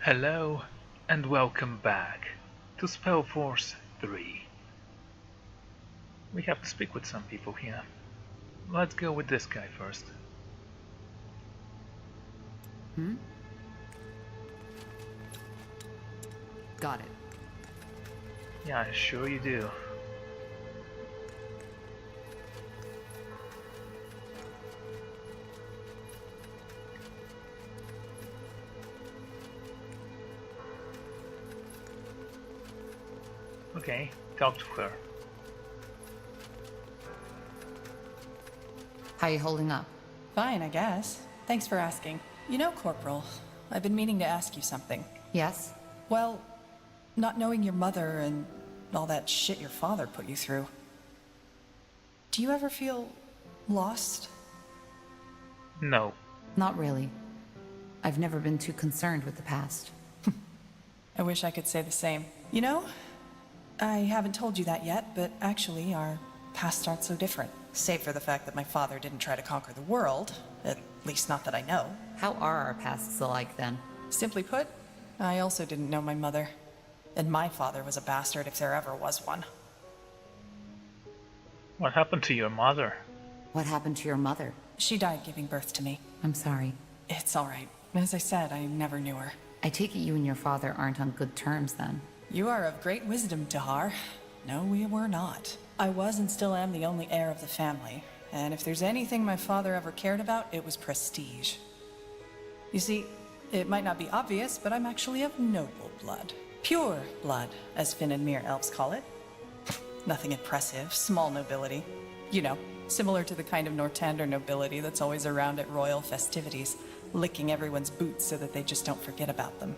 Hello and welcome back to Spellforce 3. We have to speak with some people here. Let's go with this guy first. Got it. Yeah, sure you do. Okay, talk to her. How you holding up? Fine, I guess. Thanks for asking. You know, Corporal, I've been meaning to ask you something. Yes? Well, not knowing your mother and all that shit your father put you through. Do you ever feel lost? No. Not really. I've never been too concerned with the past. I wish I could say the same. You know, I haven't told you that yet, but actually our pasts aren't so different. Save for the fact that my father didn't try to conquer the world, at least not that I know. How are our pasts alike then? Simply put, I also didn't know my mother. And my father was a bastard if there ever was one. What happened to your mother? What happened to your mother? She died giving birth to me. I'm sorry. It's all right. As I said, I never knew her. I take it you and your father aren't on good terms then. You are of great wisdom, Tahar. No, we were not. I was and still am the only heir of the family, and if there's anything my father ever cared about, it was prestige. You see, it might not be obvious, but I'm actually of noble blood. Pure blood, as Finn and Mir elves call it. Nothing impressive, small nobility. You know, similar to the kind of Nortander nobility that's always around at royal festivities, licking everyone's boots so that they just don't forget about them.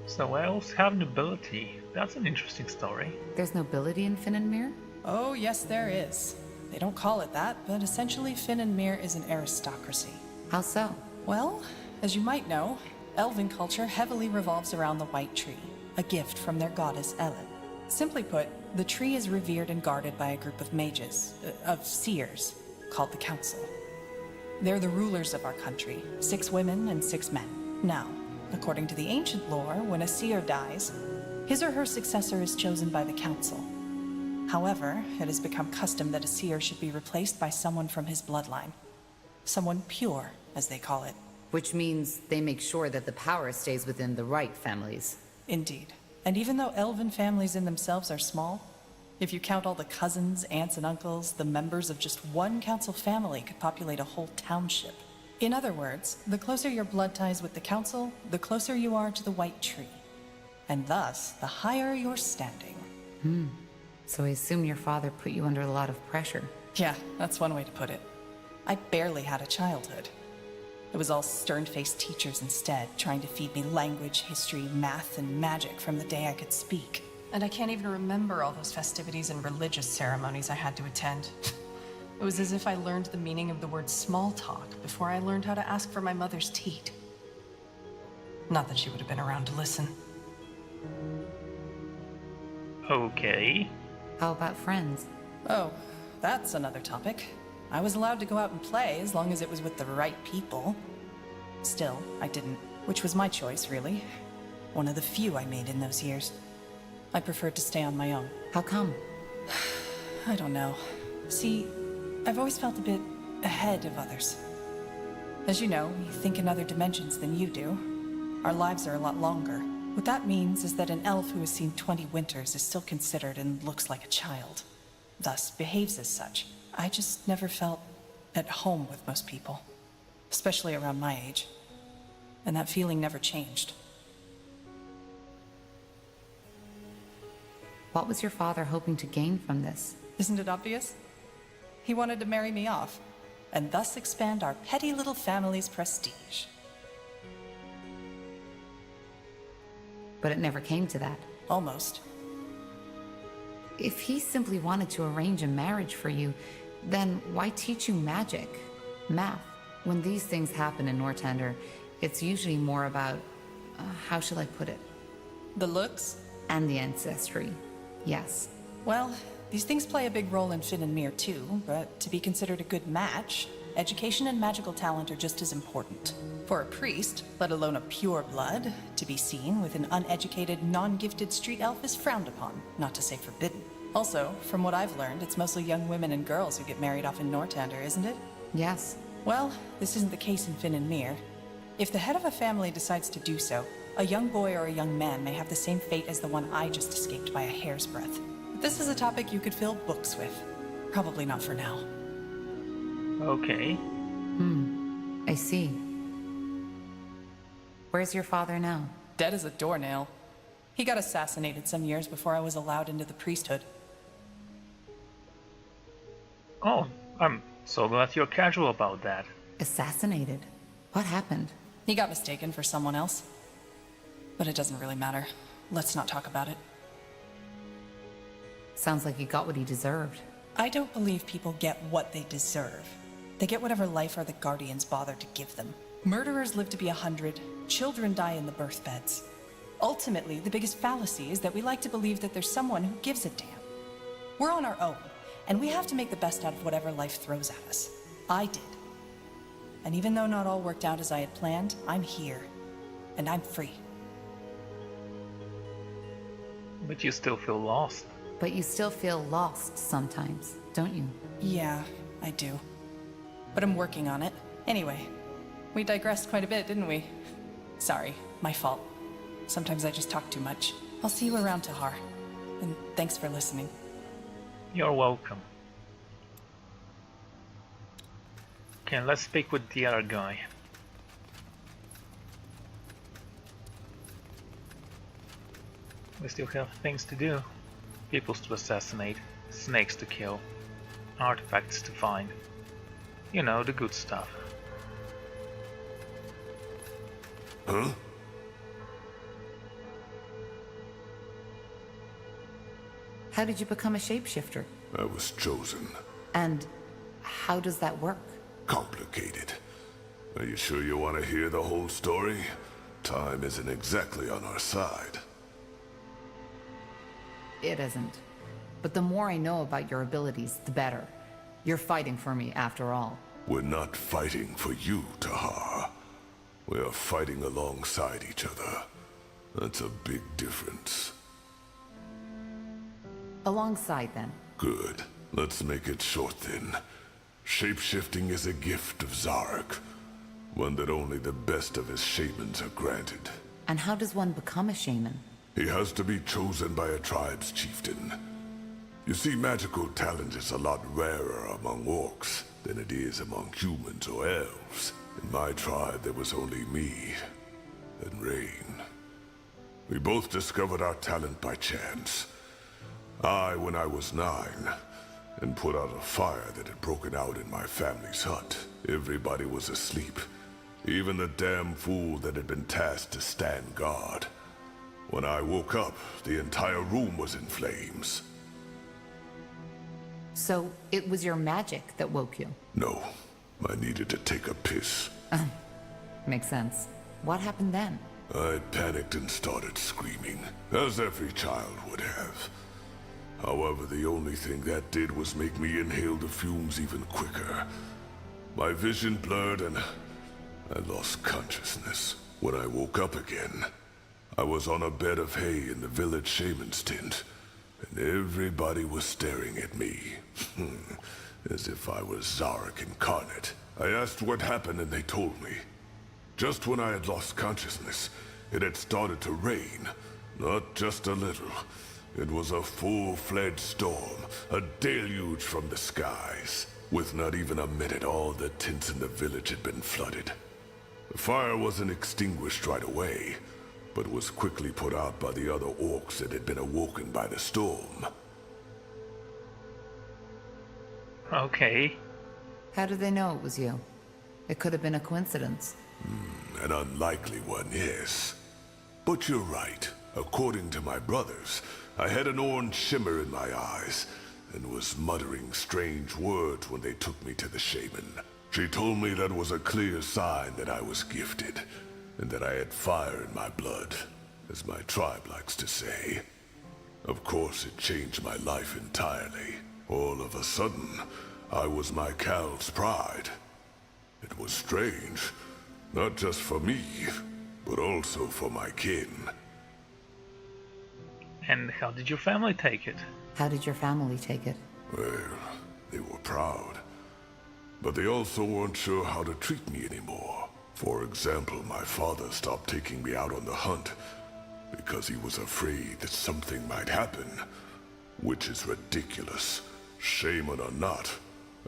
So elves have nobility. That's an interesting story. There's nobility in Finn and Mir? Oh, yes, there is. They don't call it that, but essentially Finn and Mir is an aristocracy. How so? Well, as you might know, elven culture heavily revolves around the White Tree, a gift from their goddess Ellen. Simply put, the tree is revered and guarded by a group of mages, of seers, called the Council. They're the rulers of our country, 6 women and 6 men. Now, according to the ancient lore, when a seer dies, his or her successor is chosen by the Council. However, it has become custom that a seer should be replaced by someone from his bloodline. Someone pure, as they call it. Which means they make sure that the power stays within the right families. Indeed. And even though elven families in themselves are small, if you count all the cousins, aunts, and uncles, the members of just one council family could populate a whole township. In other words, the closer your blood ties with the council, the closer you are to the White Tree. And thus, the higher your standing. So I assume your father put you under a lot of pressure. Yeah, that's one way to put it. I barely had a childhood. It was all stern-faced teachers instead, trying to feed me language, history, math, and magic from the day I could speak. And I can't even remember all those festivities and religious ceremonies I had to attend. It was as if I learned the meaning of the word small talk before I learned how to ask for my mother's teat. Not that she would have been around to listen. Okay. How about friends? Oh, that's another topic. I was allowed to go out and play as long as it was with the right people. Still, I didn't, which was my choice, really. One of the few I made in those years. I preferred to stay on my own. How come? I don't know. See, I've always felt a bit ahead of others. As you know, we think in other dimensions than you do. Our lives are a lot longer. What that means is that an elf who has seen 20 winters is still considered and looks like a child. Thus, behaves as such. I just never felt at home with most people. Especially around my age. And that feeling never changed. What was your father hoping to gain from this? Isn't it obvious? He wanted to marry me off, and thus expand our petty little family's prestige. But it never came to that. Almost. If he simply wanted to arrange a marriage for you, then why teach you magic, math? When these things happen in Nortander, it's usually more about, how shall I put it? The looks? And the ancestry, yes. Well, these things play a big role in Finn and Mir too, but to be considered a good match, education and magical talent are just as important. For a priest, let alone a pure blood, to be seen with an uneducated, non-gifted street elf is frowned upon, not to say forbidden. Also, from what I've learned, it's mostly young women and girls who get married off in Nortander, isn't it? Yes. Well, this isn't the case in Finn and Mir. If the head of a family decides to do so, a young boy or a young man may have the same fate as the one I just escaped by a hair's breadth. But this is a topic you could fill books with. Probably not for now. Okay. I see. Where's your father now? Dead as a doornail. He got assassinated some years before I was allowed into the priesthood. Oh, I'm so glad you're casual about that. Assassinated? What happened? He got mistaken for someone else. But it doesn't really matter. Let's not talk about it. Sounds like he got what he deserved. I don't believe people get what they deserve. They get whatever life or the Guardians bother to give them. Murderers live to be 100, children die in the birth beds. Ultimately, the biggest fallacy is that we like to believe that there's someone who gives a damn. We're on our own, and we have to make the best out of whatever life throws at us. I did. And even though not all worked out as I had planned, I'm here. And I'm free. But you still feel lost. But you still feel lost sometimes, don't you? Yeah, I do. But I'm working on it. Anyway, we digressed quite a bit, didn't we? Sorry, my fault. Sometimes I just talk too much. I'll see you around, Tahar. And thanks for listening. You're welcome. Okay, let's speak with the other guy. We still have things to do. Peoples to assassinate, snakes to kill, artifacts to find. You know, the good stuff. Huh? How did you become a shapeshifter? I was chosen. And how does that work? Complicated. Are you sure you want to hear the whole story? Time isn't exactly on our side. It isn't. But the more I know about your abilities, the better. You're fighting for me, after all. We're not fighting for you, Tahar. We are fighting alongside each other. That's a big difference. Alongside, then. Good. Let's make it short then. Shapeshifting is a gift of Zarek. One that only the best of his shamans are granted. And how does one become a shaman? He has to be chosen by a tribe's chieftain. You see, magical talent is a lot rarer among orcs than it is among humans or elves. In my tribe, there was only me and Rain. We both discovered our talent by chance. I, when I was 9, and put out a fire that had broken out in my family's hut. Everybody was asleep, even the damn fool that had been tasked to stand guard. When I woke up, the entire room was in flames. So, it was your magic that woke you? No, I needed to take a piss. Makes sense. What happened then? I panicked and started screaming, as every child would have. However, the only thing that did was make me inhale the fumes even quicker. My vision blurred and I lost consciousness. When I woke up again, I was on a bed of hay in the village shaman's tent, and everybody was staring at me, as if I was Zarek incarnate. I asked what happened and they told me. Just when I had lost consciousness, it had started to rain. Not just a little. It was a full-fledged storm, a deluge from the skies. With not even a minute, all the tents in the village had been flooded. The fire wasn't extinguished right away, but was quickly put out by the other orcs that had been awoken by the storm. Okay. How did they know it was you? It could have been a coincidence. An unlikely one, yes. But you're right. According to my brothers, I had an orange shimmer in my eyes, and was muttering strange words when they took me to the shaman. She told me that was a clear sign that I was gifted, and that I had fire in my blood, as my tribe likes to say. Of course, it changed my life entirely. All of a sudden, I was my Cal's pride. It was strange, Not just for me, but also for my kin. And how did your family take it? How did your family take it? Well, they were proud. But they also weren't sure how to treat me anymore. For example, my father stopped taking me out on the hunt because he was afraid that something might happen. Which is ridiculous. Shaman or not,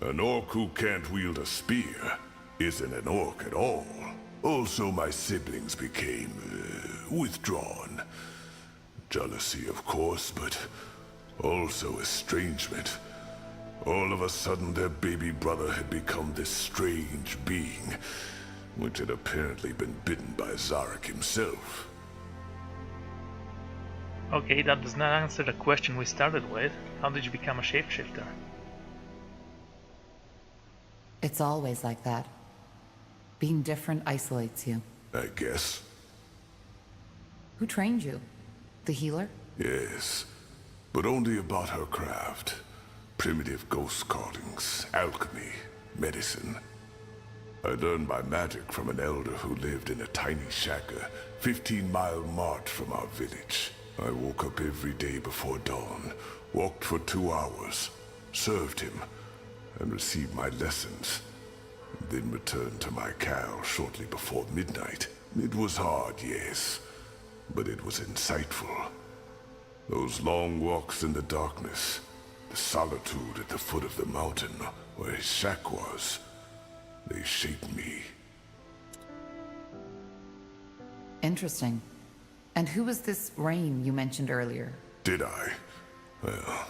an orc who can't wield a spear isn't an orc at all. Also, my siblings became withdrawn. Jealousy, of course, but also estrangement. All of a sudden, their baby brother had become this strange being, which had apparently been bitten by Zarek himself. Okay, that does not answer the question we started with. How did you become a shapeshifter? It's always like that. Being different isolates you. I guess. Who trained you? The healer? Yes, but only about her craft. Primitive ghost callings, alchemy, medicine. I learned my magic from an elder who lived in a tiny shack a 15-mile march from our village. I woke up every day before dawn, walked for 2 hours, served him, and received my lessons. Then returned to my cowl shortly before midnight. It was hard, yes, but it was insightful. Those long walks in the darkness, the solitude at the foot of the mountain where his shack was, they shaped me. Interesting. And who was this Rain you mentioned earlier? Did I? Well,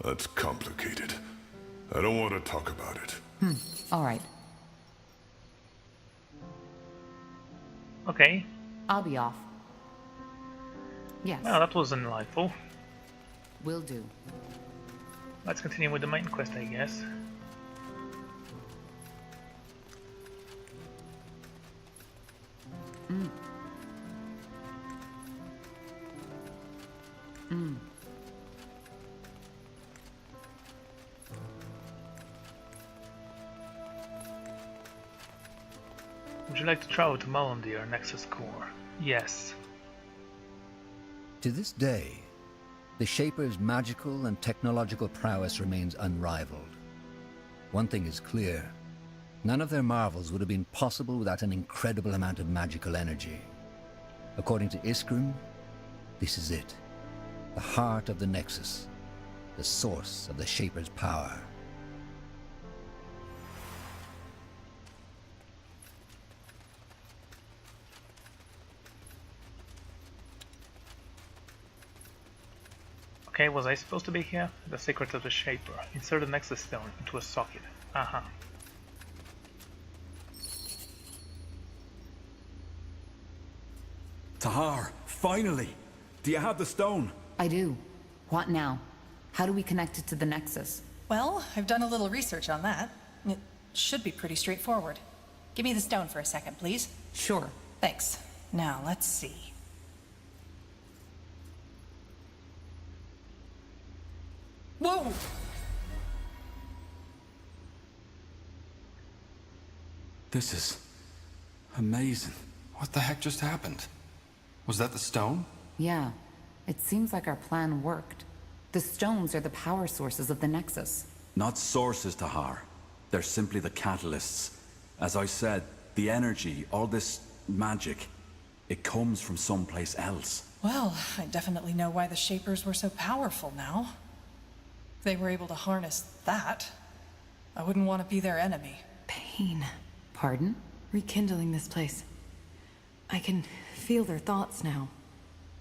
that's complicated. I don't want to talk about it. All right. Okay. I'll be off. Yes, Well, that was delightful. will do. Let's continue with the main quest, I guess. Would you like to travel to Malondir, Nexus Core? Yes. To this day, the Shaper's magical and technological prowess remains unrivaled. One thing is clear. None of their marvels would have been possible without an incredible amount of magical energy. According to Iskrim, this is it. The heart of the Nexus. The source of the Shaper's power. Okay, was I supposed to be here? The secret of the Shaper. Insert the Nexus stone into a socket. Aha. Tahar, finally! Do you have the stone? I do. What now? How do we connect it to the Nexus? Well, I've done a little research on that. It should be pretty straightforward. Give me the stone for a second, please. Sure. Thanks. Now, let's see. Whoa! This is amazing. What the heck just happened? Was that the stone? Yeah. It seems like our plan worked. The stones are the power sources of the Nexus. Not sources, Tahar. They're simply the catalysts. As I said, the energy, all this magic, it comes from someplace else. Well, I definitely know why the Shapers were so powerful now. If they were able to harness that, I wouldn't want to be their enemy. Pain. Pardon? Rekindling this place. I can feel their thoughts now.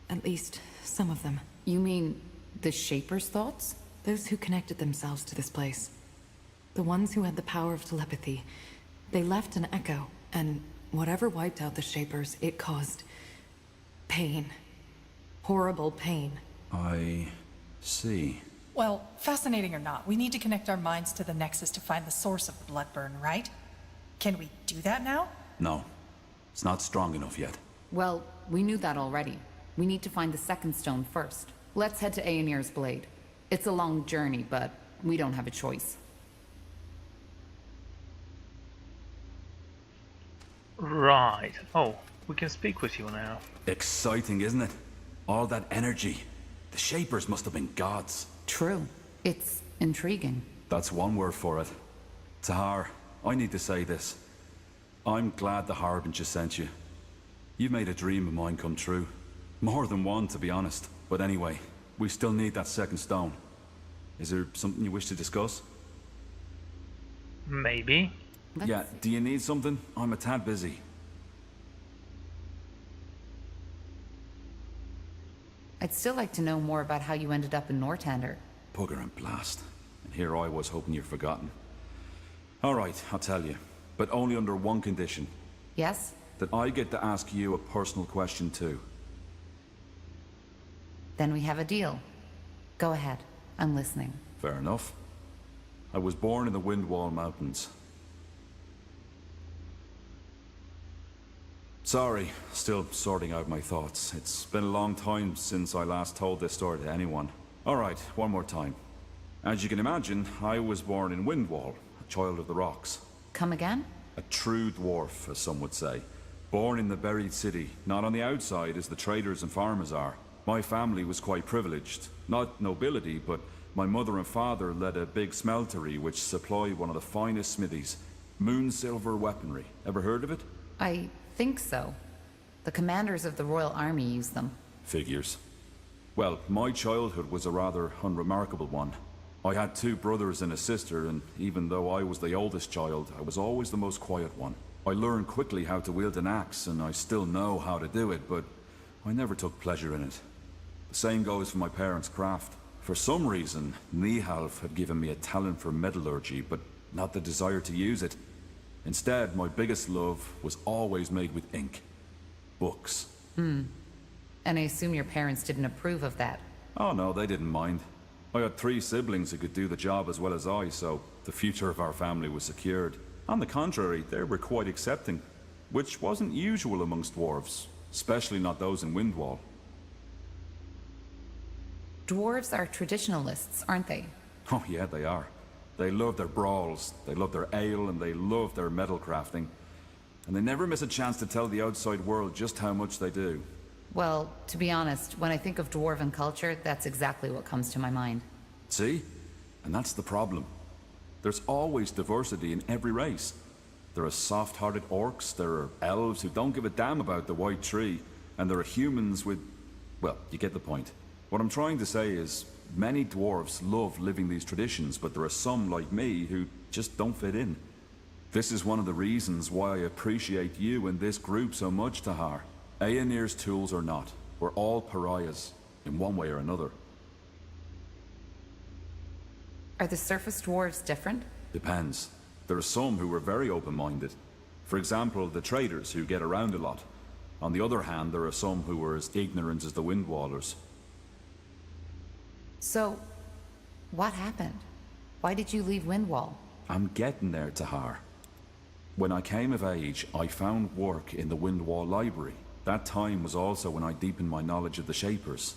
At least, some of them. You mean the Shaper's thoughts? Those who connected themselves to this place. The ones who had the power of telepathy. They left an echo, and whatever wiped out the Shapers, it caused pain. Horrible pain. I see. Well, fascinating or not, we need to connect our minds to the Nexus to find the source of the bloodburn, right? Can we do that now? No, it's not strong enough yet. Well, we knew that already. We need to find the second stone first. Let's head to Aenir's Blade. It's a long journey, but we don't have a choice. Right. Oh, we can speak with you now. Exciting, isn't it? All that energy. The Shapers must have been gods. True. It's intriguing. That's one word for it. Tahar, I need to say this. I'm glad the Harbinger sent you. You've made a dream of mine come true. More than one, to be honest. But anyway, we still need that second stone. Is there something you wish to discuss? Maybe. Yeah, do you need something? I'm a tad busy. I'd still like to know more about how you ended up in Nortander. Bugger and blast. And here I was hoping you'd forgotten. Alright, I'll tell you. But only under one condition. Yes? That I get to ask you a personal question too. Then we have a deal. Go ahead. I'm listening. Fair enough. I was born in the Windwall Mountains. Sorry, still sorting out my thoughts. It's been a long time since I last told this story to anyone. Alright, one more time. As you can imagine, I was born in Windwall, a child of the rocks. Come again? A true dwarf, as some would say. Born in the buried city, not on the outside as the traders and farmers are. My family was quite privileged. Not nobility, but my mother and father led a big smeltery which supplied one of the finest smithies. Moon silver weaponry. Ever heard of it? I think so. The commanders of the Royal Army use them. Figures. Well, my childhood was a rather unremarkable one. I had two brothers and a sister, and even though I was the oldest child, I was always the most quiet one. I learned quickly how to wield an axe, and I still know how to do it, but I never took pleasure in it. The same goes for my parents' craft. For some reason, Nihalf had given me a talent for metallurgy, but not the desire to use it. Instead, my biggest love was always made with ink. Books. And I assume your parents didn't approve of that. Oh no, they didn't mind. I had 3 siblings who could do the job as well as I, so the future of our family was secured. On the contrary, they were quite accepting, which wasn't usual amongst dwarves, especially not those in Windwall. Dwarves are traditionalists, aren't they? Oh yeah, they are. They love their brawls, they love their ale, and they love their metal crafting. And they never miss a chance to tell the outside world just how much they do. Well, to be honest, when I think of dwarven culture, that's exactly what comes to my mind. See? And that's the problem. There's always diversity in every race. There are soft-hearted orcs, there are elves who don't give a damn about the white tree, and there are humans with... well, you get the point. What I'm trying to say is, many dwarves love living these traditions, but there are some like me who just don't fit in. This is one of the reasons why I appreciate you and this group so much, Tahar. Aenir's tools or not, we're all pariahs, in one way or another. Are the surface dwarves different? Depends. There are some who are very open-minded. For example, the traders who get around a lot. On the other hand, there are some who are as ignorant as the Windwallers. So, what happened? Why did you leave Windwall? I'm getting there, Tahar. When I came of age, I found work in the Windwall Library. That time was also when I deepened my knowledge of the Shapers.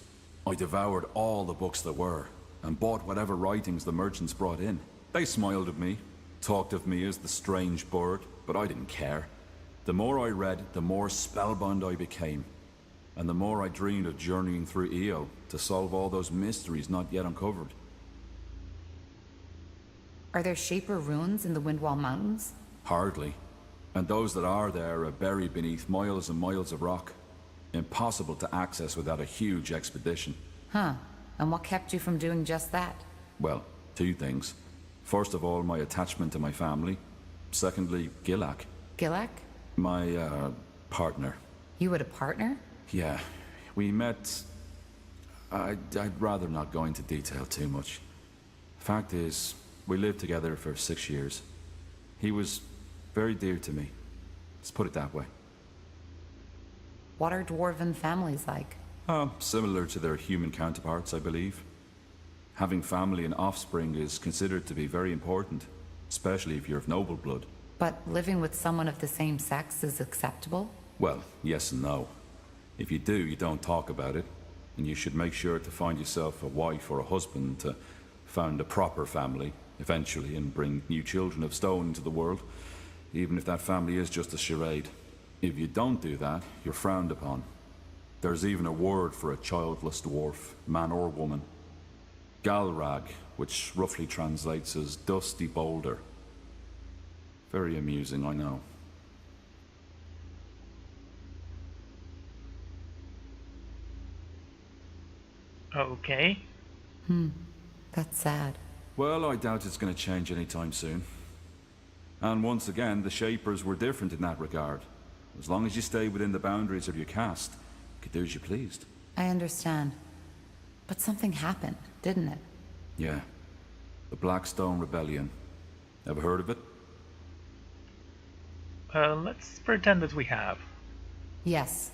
I devoured all the books there were, and bought whatever writings the merchants brought in. They smiled at me, talked of me as the strange bird, but I didn't care. The more I read, the more spellbound I became. And the more I dreamed of journeying through Io to solve all those mysteries not yet uncovered. Are there Shaper ruins in the Windwall Mountains? Hardly. And those that are there are buried beneath miles and miles of rock. Impossible to access without a huge expedition. Huh. And what kept you from doing just that? Well, 2 things. First of all, my attachment to my family. Secondly, Gilak. Gilak? My, partner. You had a partner? Yeah, we met... I'd rather not go into detail too much. Fact is, we lived together for 6 years. He was very dear to me. Let's put it that way. What are dwarven families like? Similar to their human counterparts, I believe. Having family and offspring is considered to be very important, especially if you're of noble blood. But living with someone of the same sex is acceptable? Well, yes and no. If you do, you don't talk about it, and you should make sure to find yourself a wife or a husband to found a proper family, eventually, and bring new children of stone into the world, even if that family is just a charade. If you don't do that, you're frowned upon. There's even a word for a childless dwarf, man or woman. Galrag, which roughly translates as dusty boulder. Very amusing, I know. Okay. That's sad. Well, I doubt it's going to change anytime soon. And once again, the Shapers were different in that regard. As long as you stay within the boundaries of your caste, you could do as you pleased. I understand. But something happened, didn't it? Yeah. The Blackstone Rebellion. Ever heard of it? Let's pretend that we have. Yes.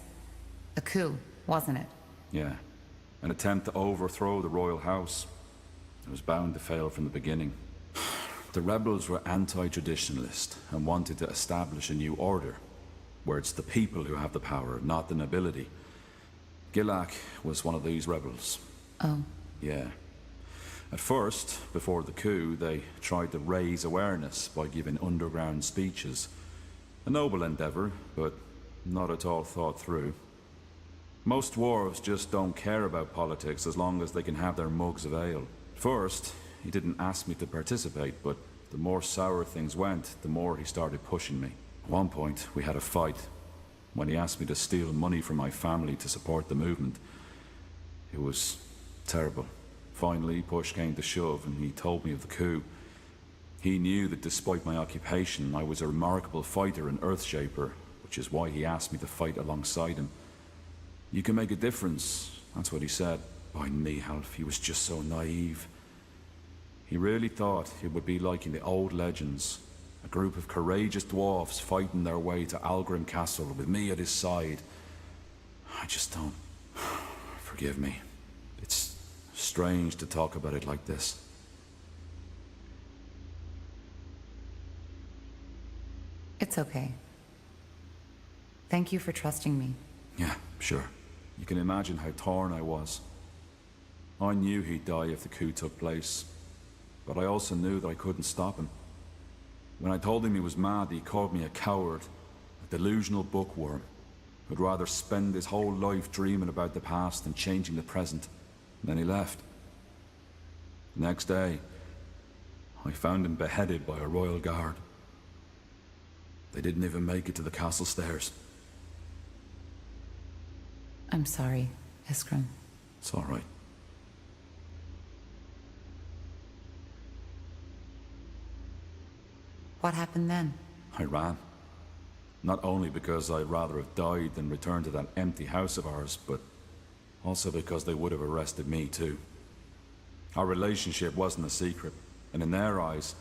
A coup, wasn't it? Yeah. An attempt to overthrow the royal house. It was bound to fail from the beginning. The rebels were anti-traditionalist and wanted to establish a new order, where it's the people who have the power, not the nobility. Gilak was one of these rebels. Oh. Yeah. At first, before the coup, they tried to raise awareness by giving underground speeches. A noble endeavor, but not at all thought through. Most dwarves just don't care about politics as long as they can have their mugs of ale. First, he didn't ask me to participate, but the more sour things went, the more he started pushing me. At one point, we had a fight. When he asked me to steal money from my family to support the movement, it was terrible. Finally, push came to shove, and he told me of the coup. He knew that despite my occupation, I was a remarkable fighter and Earthshaper, which is why he asked me to fight alongside him. You can make a difference, that's what he said. By Nihalf, he was just so naive. He really thought it would be like in the old legends. A group of courageous dwarfs fighting their way to Algrim Castle with me at his side. I just don't... Forgive me. It's strange to talk about it like this. It's okay. Thank you for trusting me. Yeah, sure. You can imagine how torn I was. I knew he'd die if the coup took place, but I also knew that I couldn't stop him. When I told him he was mad, he called me a coward, a delusional bookworm, who'd rather spend his whole life dreaming about the past than changing the present. And then he left. The next day, I found him beheaded by a royal guard. They didn't even make it to the castle stairs. I'm sorry, Iskram. It's all right. What happened then? I ran. Not only because I'd rather have died than returned to that empty house of ours, but also because they would have arrested me too. Our relationship wasn't a secret, and in their eyes,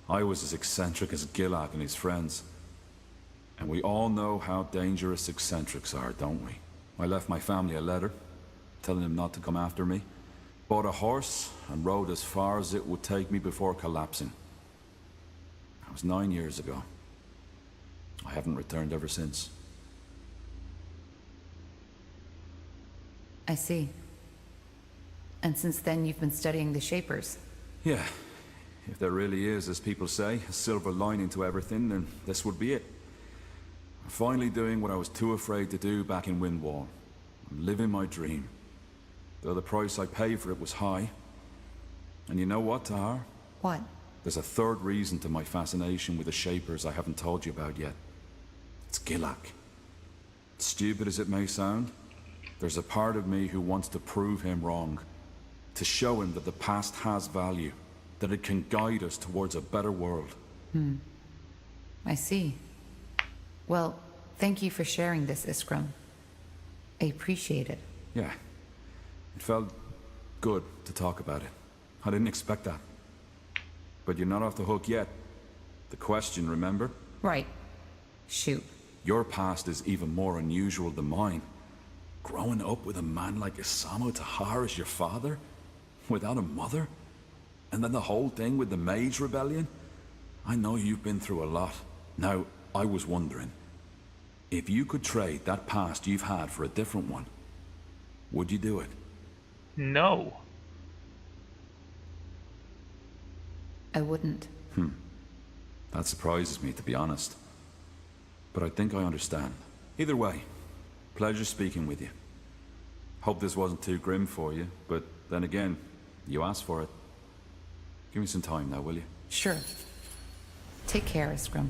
I was as eccentric as Gilak and his friends. And we all know how dangerous eccentrics are, don't we? I left my family a letter, telling them not to come after me. Bought a horse and rode as far as it would take me before collapsing. That was 9 years ago. I haven't returned ever since. I see. And since then you've been studying the Shapers? Yeah. If there really is, as people say, a silver lining to everything, then this would be it. I'm finally doing what I was too afraid to do back in Windwall. I'm living my dream. Though the price I paid for it was high. And you know what, Tahar? What? There's a third reason to my fascination with the Shapers I haven't told you about yet. It's Gilak. Stupid as it may sound, there's a part of me who wants to prove him wrong. To show him that the past has value. That it can guide us towards a better world. I see. Well, thank you for sharing this, Iskram. I appreciate it. Yeah. It felt good to talk about it. I didn't expect that. But you're not off the hook yet. The question, remember? Right. Shoot. Your past is even more unusual than mine. Growing up with a man like Isamo Tahar as your father? Without a mother? And then the whole thing with the Mage Rebellion? I know you've been through a lot. Now, I was wondering, if you could trade that past you've had for a different one, would you do it? No. I wouldn't. That surprises me, to be honest. But I think I understand. Either way, pleasure speaking with you. Hope this wasn't too grim for you, but then again, you asked for it. Give me some time now, will you? Sure. Take care, Iskram.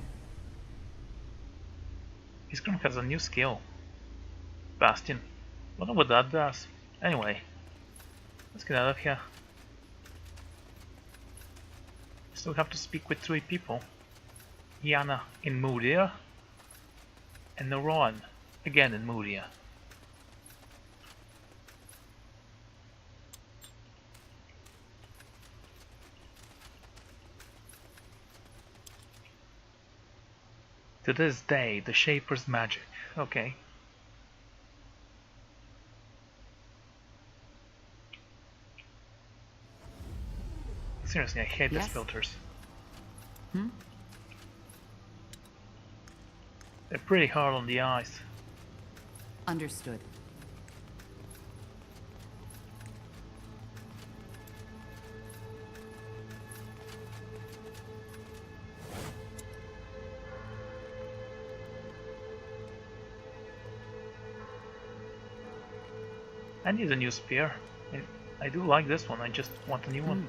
Iskram has a new skill. Bastion. Wonder what that does. Anyway, let's get out of here. Still have to speak with 3 people. Yana in Mudia and Naran again in Mudia. To this day, the Shaper's magic. Okay. Seriously, I hate these filters. They're pretty hard on the eyes. Understood. I need a new spear. I do like this one, I just want a new one.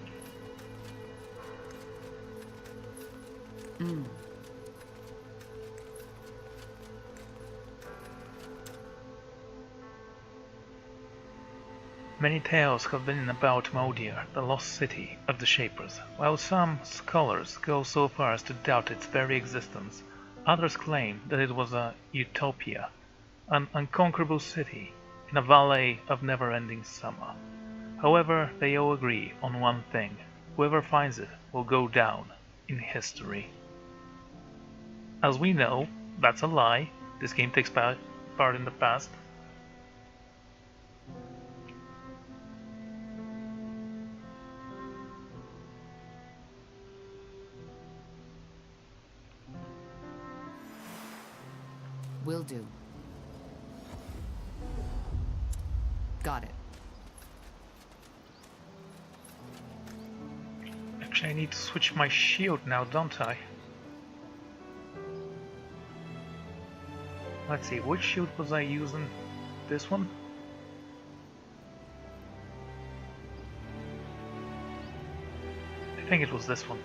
Many tales have been about Modir, the lost city of the Shapers. While some scholars go so far as to doubt its very existence, others claim that it was a utopia, an unconquerable city in a valley of never-ending summer. However, they all agree on one thing: whoever finds it will go down in history. As we know, that's a lie. This game takes part in the past. Will do. Got it. Actually, I need to switch my shield now, don't I? Let's see, which shield was I using? This one? I think it was this one.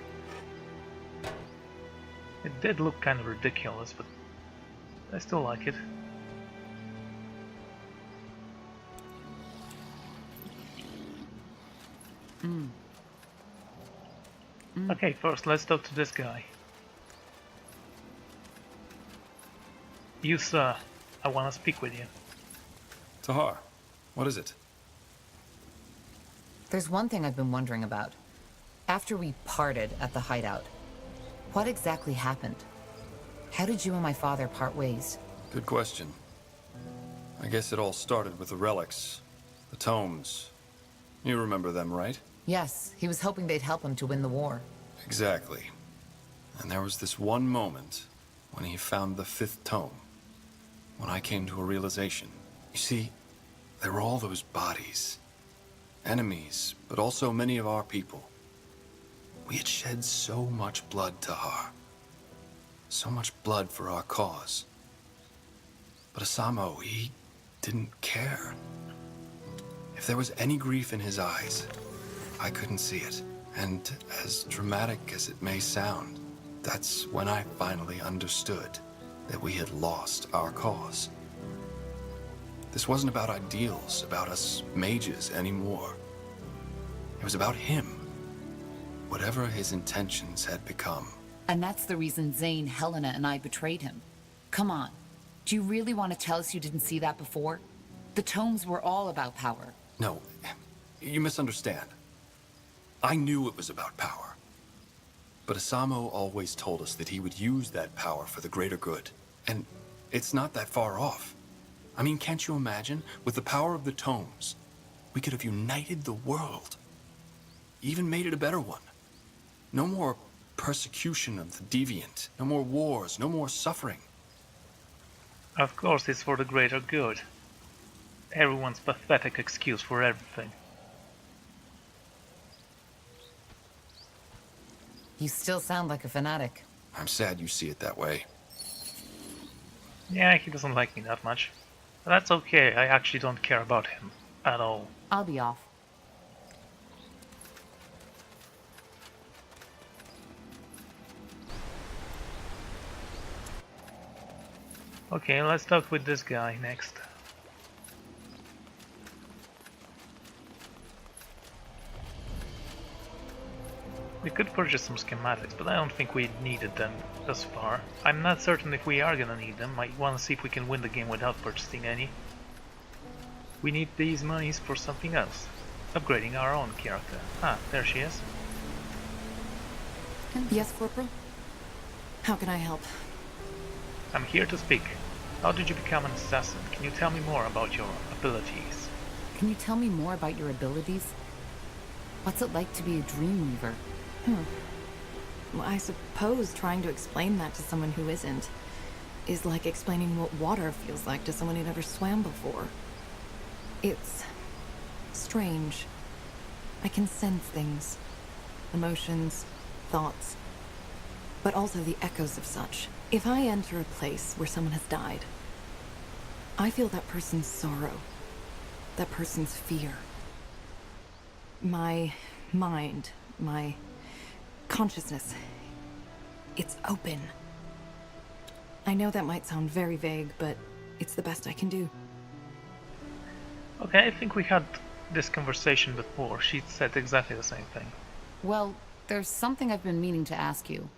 It did look kind of ridiculous, but I still like it. Okay, first let's talk to this guy. You, sir, I want to speak with you. Tahar, what is it? There's one thing I've been wondering about. After we parted at the hideout, what exactly happened? How did you and my father part ways? Good question. I guess it all started with the relics, the tomes. You remember them, right? Yes, he was hoping they'd help him to win the war. Exactly. And there was this one moment when he found the 5th tome, when I came to a realization. You see, there were all those bodies. Enemies, but also many of our people. We had shed so much blood, Tahar. So much blood for our cause. But Isamo, he didn't care. If there was any grief in his eyes, I couldn't see it. And as dramatic as it may sound, that's when I finally understood that we had lost our cause. This wasn't about ideals, about us mages anymore. It was about him. Whatever his intentions had become. And that's the reason Zane, Helena, and I betrayed him. Come on. Do you really want to tell us you didn't see that before? The tomes were all about power. No, you misunderstand. I knew it was about power. But Isamo always told us that he would use that power for the greater good. And it's not that far off. I mean, can't you imagine? With the power of the tomes, we could have united the world. Even made it a better one. No more persecution of the deviant. No more wars. No more suffering. Of course it's for the greater good. Everyone's pathetic excuse for everything. You still sound like a fanatic. I'm sad you see it that way. Yeah, he doesn't like me that much. But that's okay, I actually don't care about him at all. I'll be off. Okay, let's talk with this guy next. We could purchase some schematics, but I don't think we needed them thus far. I'm not certain if we are gonna need them. I wanna see if we can win the game without purchasing any. We need these monies for something else. Upgrading our own character. Ah, there she is. Yes, Corporal? How can I help? I'm here to speak. How did you become an assassin? Can you tell me more about your abilities? Can you tell me more about your abilities? What's it like to be a dream weaver? Well, I suppose trying to explain that to someone who isn't is like explaining what water feels like to someone who never swam before. It's strange. I can sense things. Emotions, thoughts, but also the echoes of such. If I enter a place where someone has died, I feel that person's sorrow, that person's fear. My mind, my consciousness, it's open. I know that might sound very vague, but it's the best I can do. Okay, I think we had this conversation before. She said exactly the same thing. Well, there's something I've been meaning to ask you.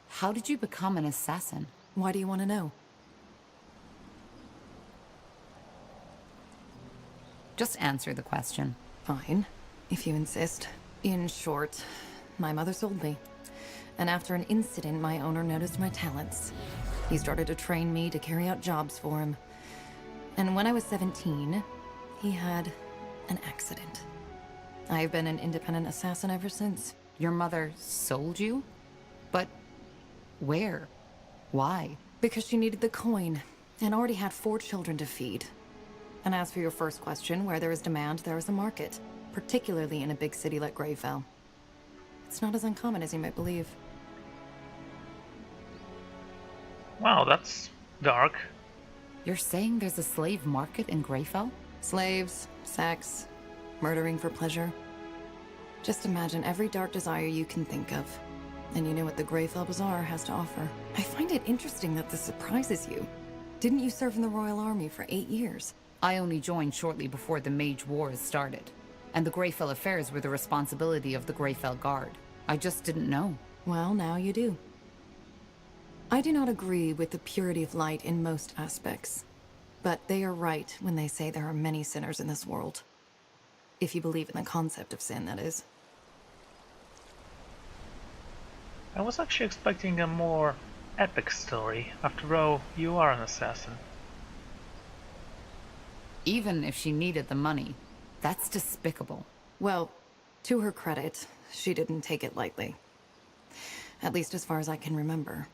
How did you become an assassin? Why do you want to know? Just answer the question. Fine, if you insist. In short, my mother sold me. And after an incident, my owner noticed my talents. He started to train me to carry out jobs for him. And when I was 17, he had an accident. I've been an independent assassin ever since. Your mother sold you? But where? Why? Because she needed the coin, and already had 4 children to feed. And as for your first question, where there is demand, there is a market. Particularly in a big city like Greyfell. It's not as uncommon as you might believe. Wow, that's dark. You're saying there's a slave market in Greyfell? Slaves, sex, murdering for pleasure. Just imagine every dark desire you can think of. And you know what the Greyfell Bazaar has to offer. I find it interesting that this surprises you. Didn't you serve in the Royal Army for 8 years? I only joined shortly before the Mage Wars started. And the Greyfell affairs were the responsibility of the Greyfell Guard. I just didn't know. Well, now you do. I do not agree with the purity of light in most aspects. But they are right when they say there are many sinners in this world. If you believe in the concept of sin, that is. I was actually expecting a more epic story. After all, you are an assassin. Even if she needed the money, that's despicable. Well, to her credit, she didn't take it lightly. At least as far as I can remember.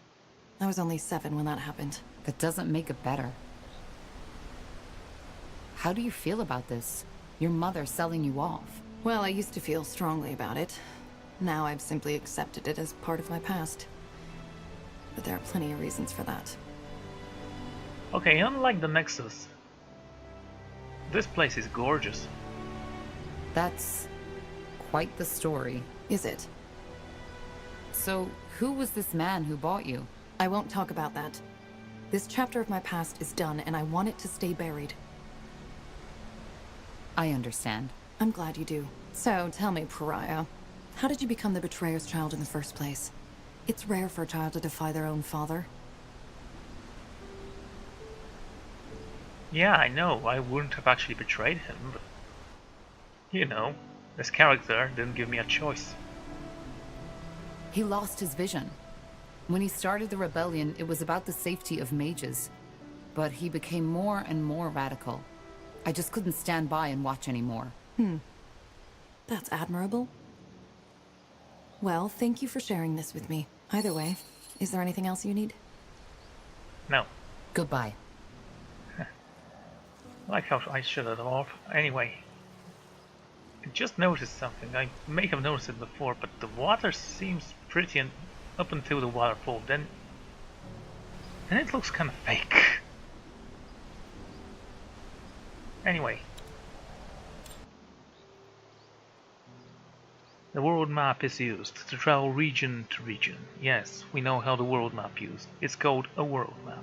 I was only 7 when that happened. That doesn't make it better. How do you feel about this? Your mother selling you off? Well, I used to feel strongly about it. Now I've simply accepted it as part of my past. But there are plenty of reasons for that. Okay, unlike the Nexus, this place is gorgeous. That's quite the story. Is it? So, who was this man who bought you? I won't talk about that. This chapter of my past is done, and I want it to stay buried. I understand. I'm glad you do. So, tell me, Pariah, how did you become the betrayer's child in the first place? It's rare for a child to defy their own father. Yeah, I know, I wouldn't have actually betrayed him, but... You know, this character didn't give me a choice. He lost his vision. When he started the rebellion, it was about the safety of mages. But he became more and more radical. I just couldn't stand by and watch anymore. That's admirable. Well, thank you for sharing this with me. Either way, is there anything else you need? No. Goodbye. I like how I shut it off. Anyway, I just noticed something. I may have noticed it before, but the water seems pretty up until the waterfall. Then it looks kind of fake. Anyway. The world map is used to travel region to region. Yes, we know how the world map used. It's called a world map.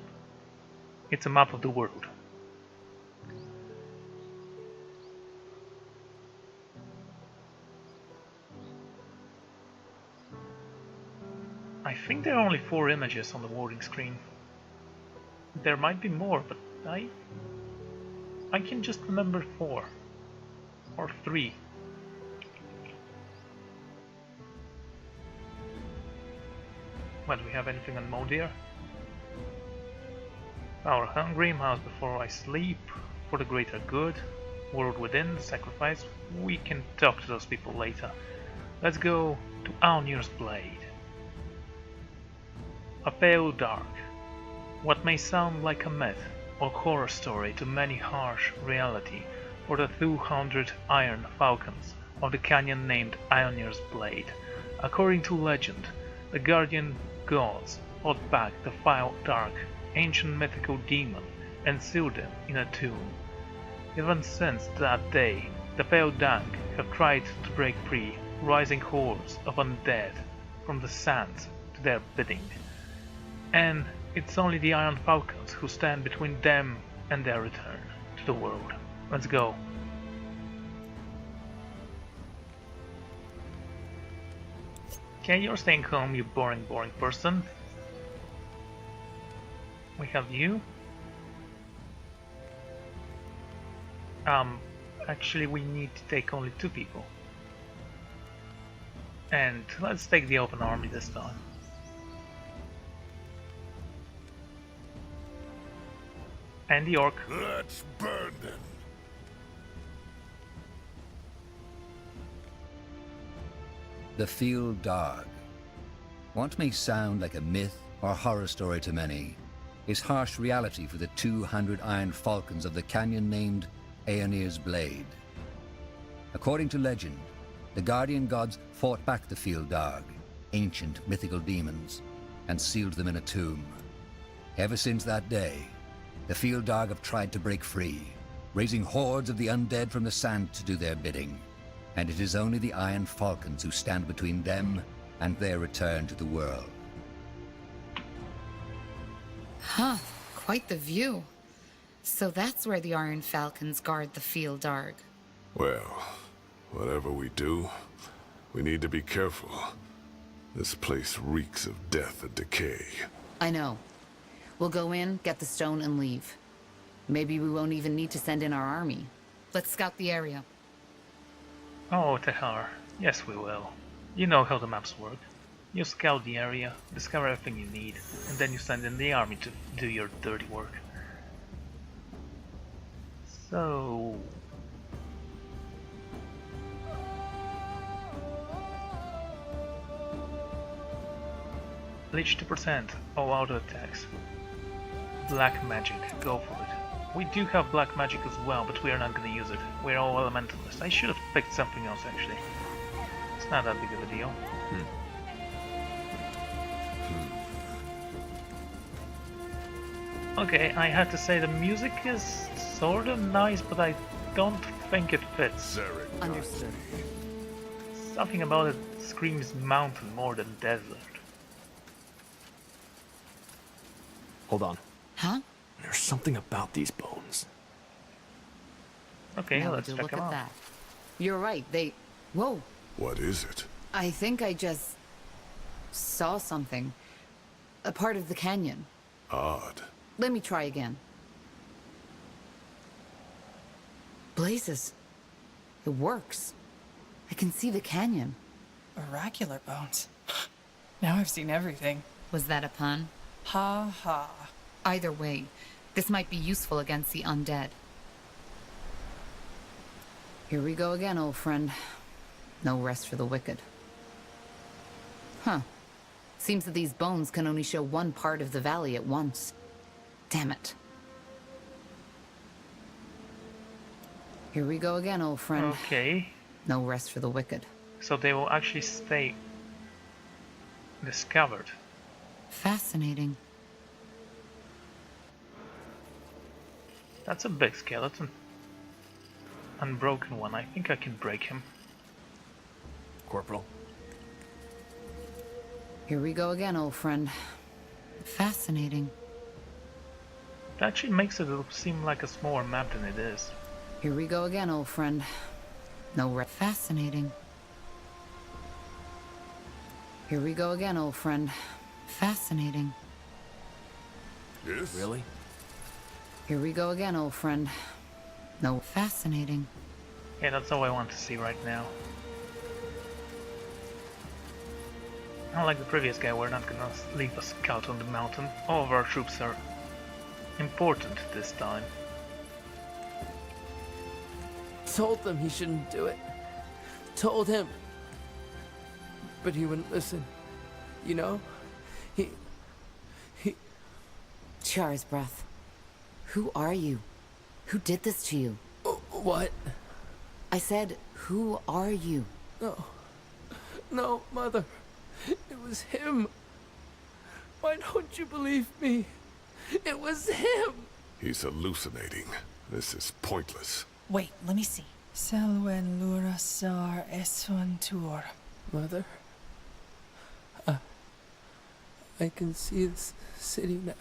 It's a map of the world. I think there are only 4 images on the loading screen. There might be more, but I can just remember 4 or 3. Well, do we have anything on Modir? Our hungry, mouse before I sleep, for the greater good, world within, sacrifice. We can talk to those people later. Let's go to Aunir's Blade. A pale dark. What may sound like a myth or horror story to many harsh reality for the 200 iron falcons of the canyon named Aunir's Blade. According to legend, the guardian gods fought back the foul dark ancient mythical demon and sealed him in a tomb. Even since that day, the pale dank have tried to break free rising hordes of undead from the sands to their bidding. And it's only the Iron Falcons who stand between them and their return to the world. Let's go. Okay, you're staying home, you boring person. We have you. Actually we need to take only 2 people. And let's take the open army this time. And the orc. Let's burn them. The Field Dark. What may sound like a myth or horror story to many is harsh reality for the 200 Iron Falcons of the canyon named Aunir's Blade. According to legend, the guardian gods fought back the Field Dark, ancient mythical demons, and sealed them in a tomb. Ever since that day, the Field Dark have tried to break free, raising hordes of the undead from the sand to do their bidding. And it is only the Iron Falcons who stand between them and their return to the world. Huh, quite the view. So that's where the Iron Falcons guard the Field Dark. Well, whatever we do, we need to be careful. This place reeks of death and decay. I know. We'll go in, get the stone, and leave. Maybe we won't even need to send in our army. Let's scout the area. Oh, Tahar. Yes, we will. You know how the maps work. You scout the area, discover everything you need, and then you send in the army to do your dirty work. So... Leech 2%, all auto attacks. Black magic, go for it. We do have black magic as well, but we are not gonna use it. We're all elementalists. I should have picked something else actually. It's not that big of a deal. Okay, I had to say the music is sort of nice, but I don't think it fits. Understood. Something about it screams mountain more than desert. Hold on. Huh? There's something about these bones. Okay, Now let's would you check look them at out. that. You're right, they... Whoa! What is it? I think I just... saw something. A part of the canyon. Odd. Let me try again. Blazes. It works. I can see the canyon. Oracular bones. Now I've seen everything. Was that a pun? Ha ha. Either way, this might be useful against the undead. Here we go again, old friend. No rest for the wicked. Huh. Seems that these bones can only show one part of the valley at once. Damn it. Here we go again, old friend. Okay, No rest for the wicked. so they will actually stay discovered. Fascinating. That's a big skeleton. unbroken one. I think I can break him. Corporal. Here we go again, old friend. Fascinating. It actually makes it seem like a smaller map than it is. Here we go again, old friend. Fascinating. Here we go again, old friend. Fascinating. Yes? Really? Here we go again, old friend. Fascinating. Yeah, that's all I want to see right now. Unlike the previous guy, we're not gonna leave a scout on the mountain. All of our troops are important this time. Told them he shouldn't do it. Told him. But he wouldn't listen. You know? He... Char's breath. Who are you? Who did this to you? What? I said, who are you? No. No, Mother. It was him. Why don't you believe me? It was him! He's hallucinating. This is pointless. Wait, let me see. Selwen Lurasar Eswantur. Mother? I can see this city now.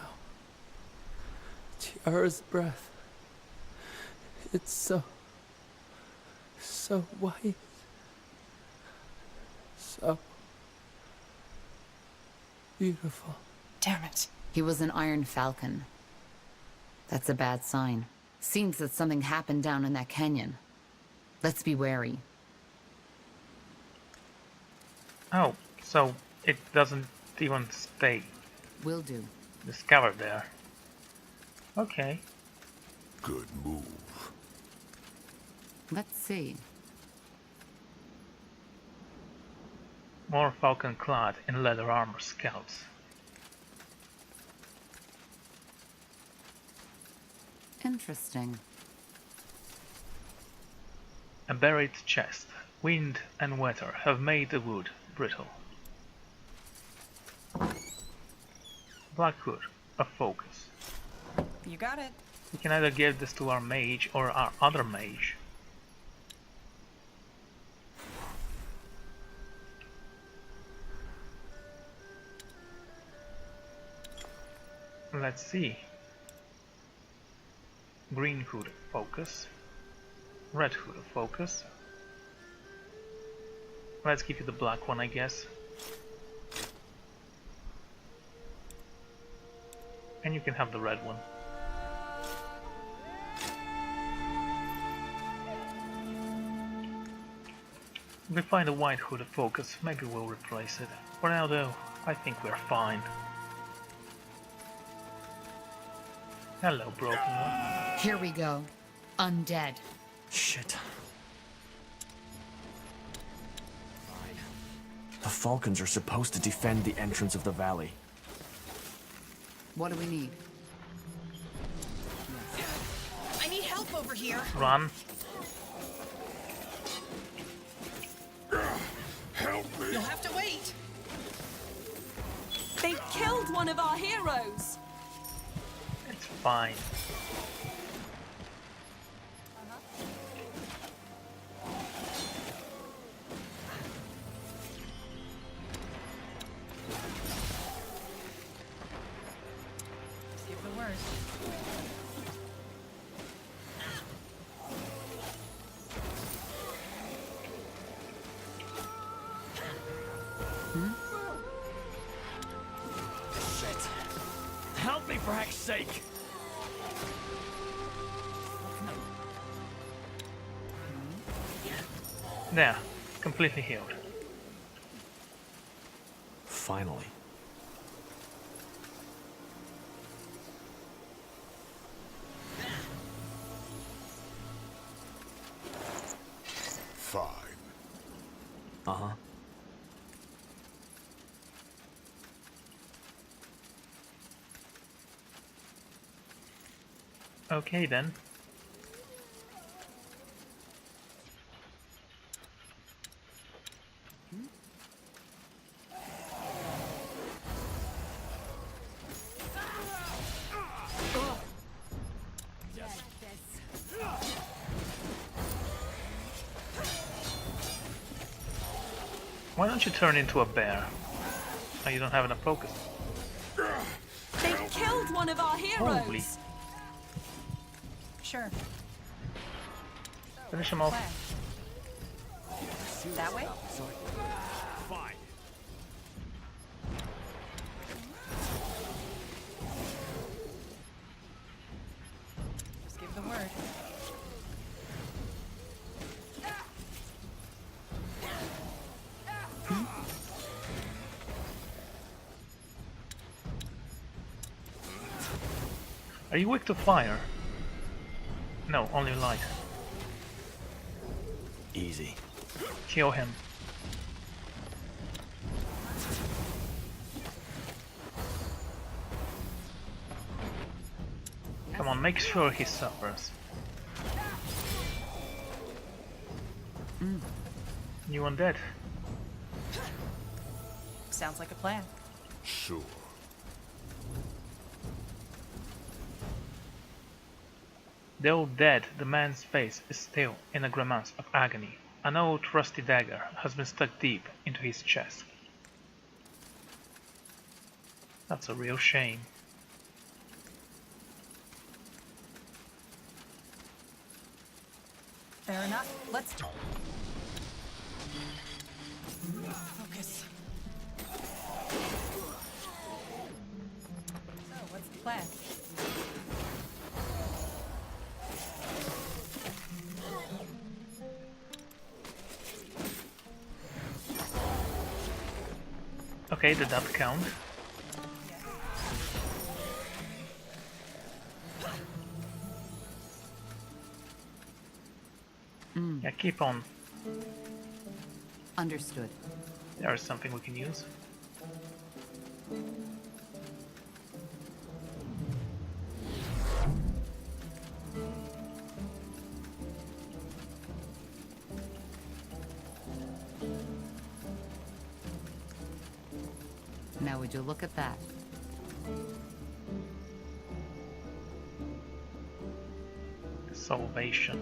Tiara's breath. It's so white. So beautiful. Damn it. He was an Iron Falcon. That's a bad sign. Seems that something happened down in that canyon. Let's be wary. Oh, so it doesn't even stay Will do. discovered there. Okay. Good move. Let's see. More falcon-clad in leather armor scouts. Interesting. A buried chest. Wind and weather have made the wood brittle. Black hood, a focus. You got it. We can either give this to our mage or our other mage. Let's see. Green hood, focus. Red hood, focus. Let's give you the black one, I guess. And you can have the red one. If we find a white hood of focus, maybe we'll replace it. For now though, I think we're fine. Hello, broken one. Here we go. Undead. Shit. The Falcons are supposed to defend the entrance of the valley. What do we need? I need help over here. Run. Help me! You'll have to wait. They killed one of our heroes! It's fine. Skip the worst. Shit. Help me for heck's sake! There, completely healed. Finally. Fine. Uh-huh. Okay then. Why don't you turn into a bear? Oh, you don't have enough focus. They've killed one of our heroes! Holy. Sure. Finish him off. That way? Fine. Just give the word. Are you weak to fire? No, only light. Easy. Kill him. Come on, make sure he suffers. You undead? Sounds like a plan. Sure. Though dead, the man's face is still in a grimace of agony. An old rusty dagger has been stuck deep into his chest. That's a real shame. Fair enough. Let's focus. So, what's the plan? Okay, did that count? Yeah, keep on. Understood. There is something we can use. Now would you look at that? Salvation.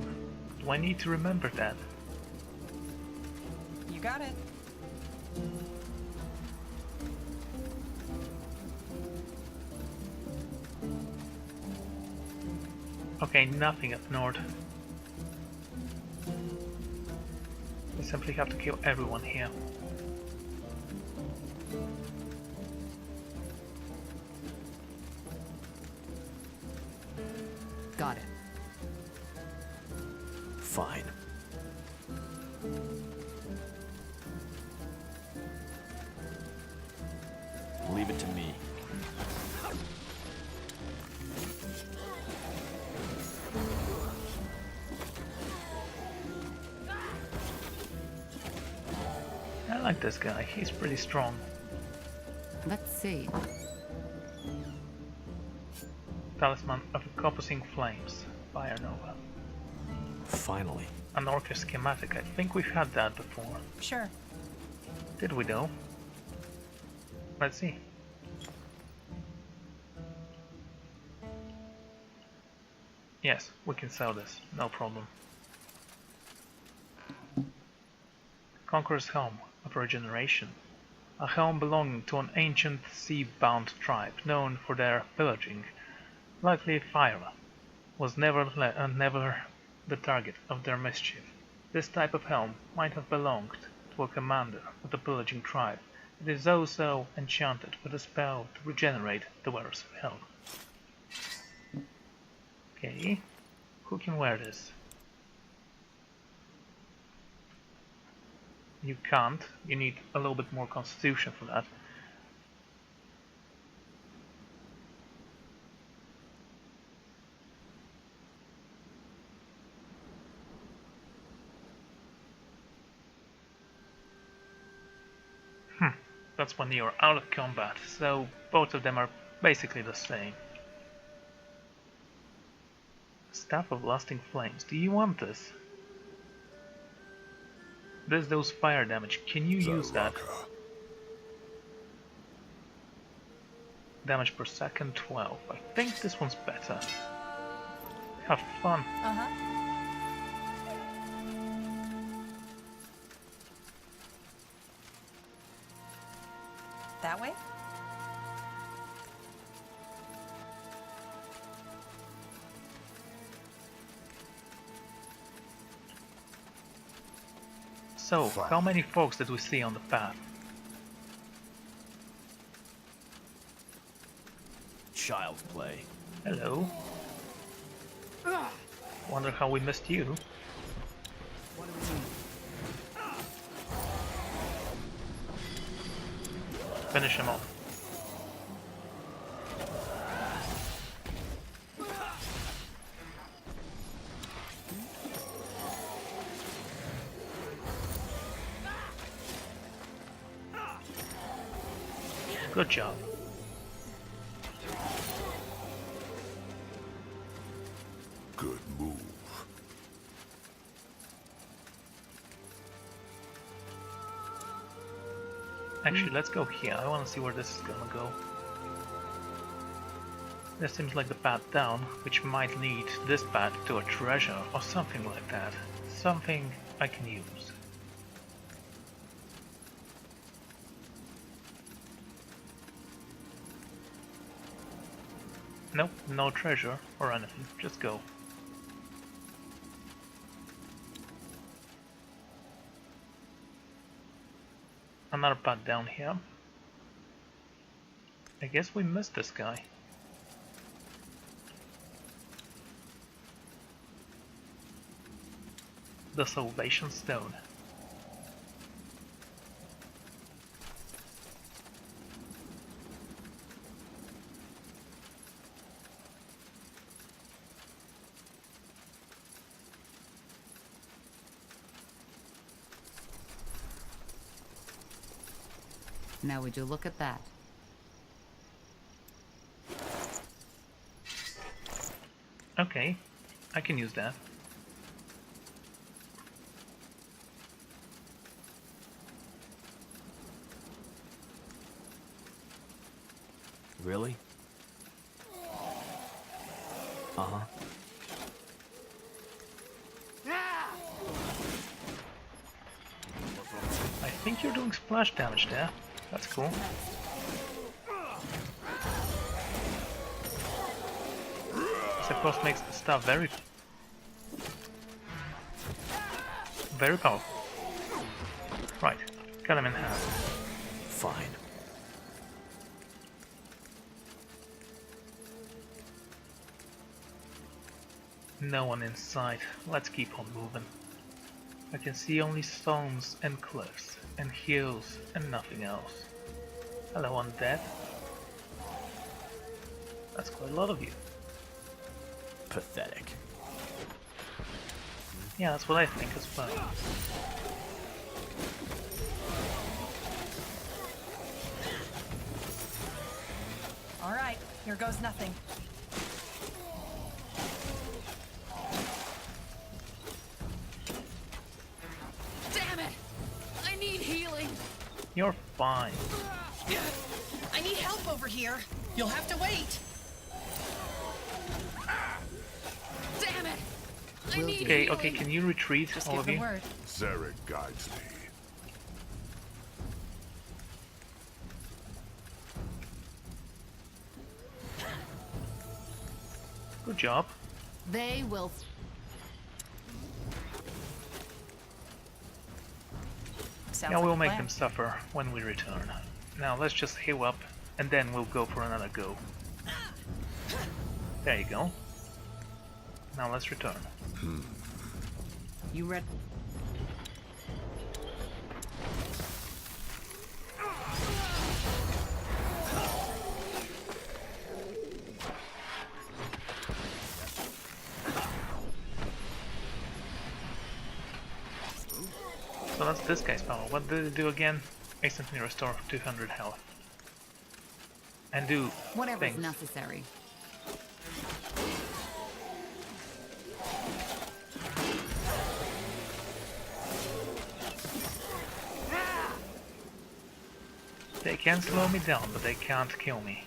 Do I need to remember that? You got it. Okay, nothing up north. We simply have to kill everyone here. Got it. Fine. Leave it to me. I like this guy, he's pretty strong. Let's see. Talisman of Encompassing Flames, Fire Nova. Finally. An Orca schematic, I think we've had that before. Sure. Did we though? Let's see. Yes, we can sell this, no problem. Conqueror's Helm of Regeneration. A helm belonging to an ancient sea-bound tribe known for their pillaging. Likely Fyra was never the target of their mischief. This type of helm might have belonged to a commander of the pillaging tribe. It is also enchanted with a spell to regenerate the wearer's helm. Okay, who can wear this? You can't, you need a little bit more constitution for that. That's when you're out of combat, so both of them are basically the same. Staff of Lasting Flames, do you want this? This does fire damage, can you use that? Damage per second 12, I think this one's better. Have fun. that way? So, how many folks did we see on the path? Child's play. Hello. Wonder how we missed you. Finish him off. Good job. Good move. Actually, let's go here. I want to see where this is gonna go. This seems like the path down, which might lead this path to a treasure or something like that. Something I can use. Nope, no treasure or anything. Just go. Another path down here. I guess we missed this guy. The Salvation Stone. Now would you look at that? Okay, I can use that. Really? Uh-huh. I think you're doing splash damage there. That's cool. This of course makes the stuff very powerful. Right, cut him in half. Fine. No one in sight. Let's keep on moving. I can see only stones and cliffs and hills and nothing else. Hello, undead. That's quite a lot of you. Pathetic. Yeah, that's what I think as well. All right, here goes nothing. Damn it! I need healing. You're fine. I need help over here. You'll have to wait. Damn it! I need Okay, healing. okay, can you retreat, Just all give of the you? word. Zarek guides me. Good job. They will. Sounds Yeah, like we'll a make plan. them suffer when we return. Now let's just heal up, and then we'll go for another go. There you go. Now let's return. You read. So that's this guy's power. What did it do again? Instantly restore 200 health. And do Whatever's things. necessary. They can slow me down, but they can't kill me.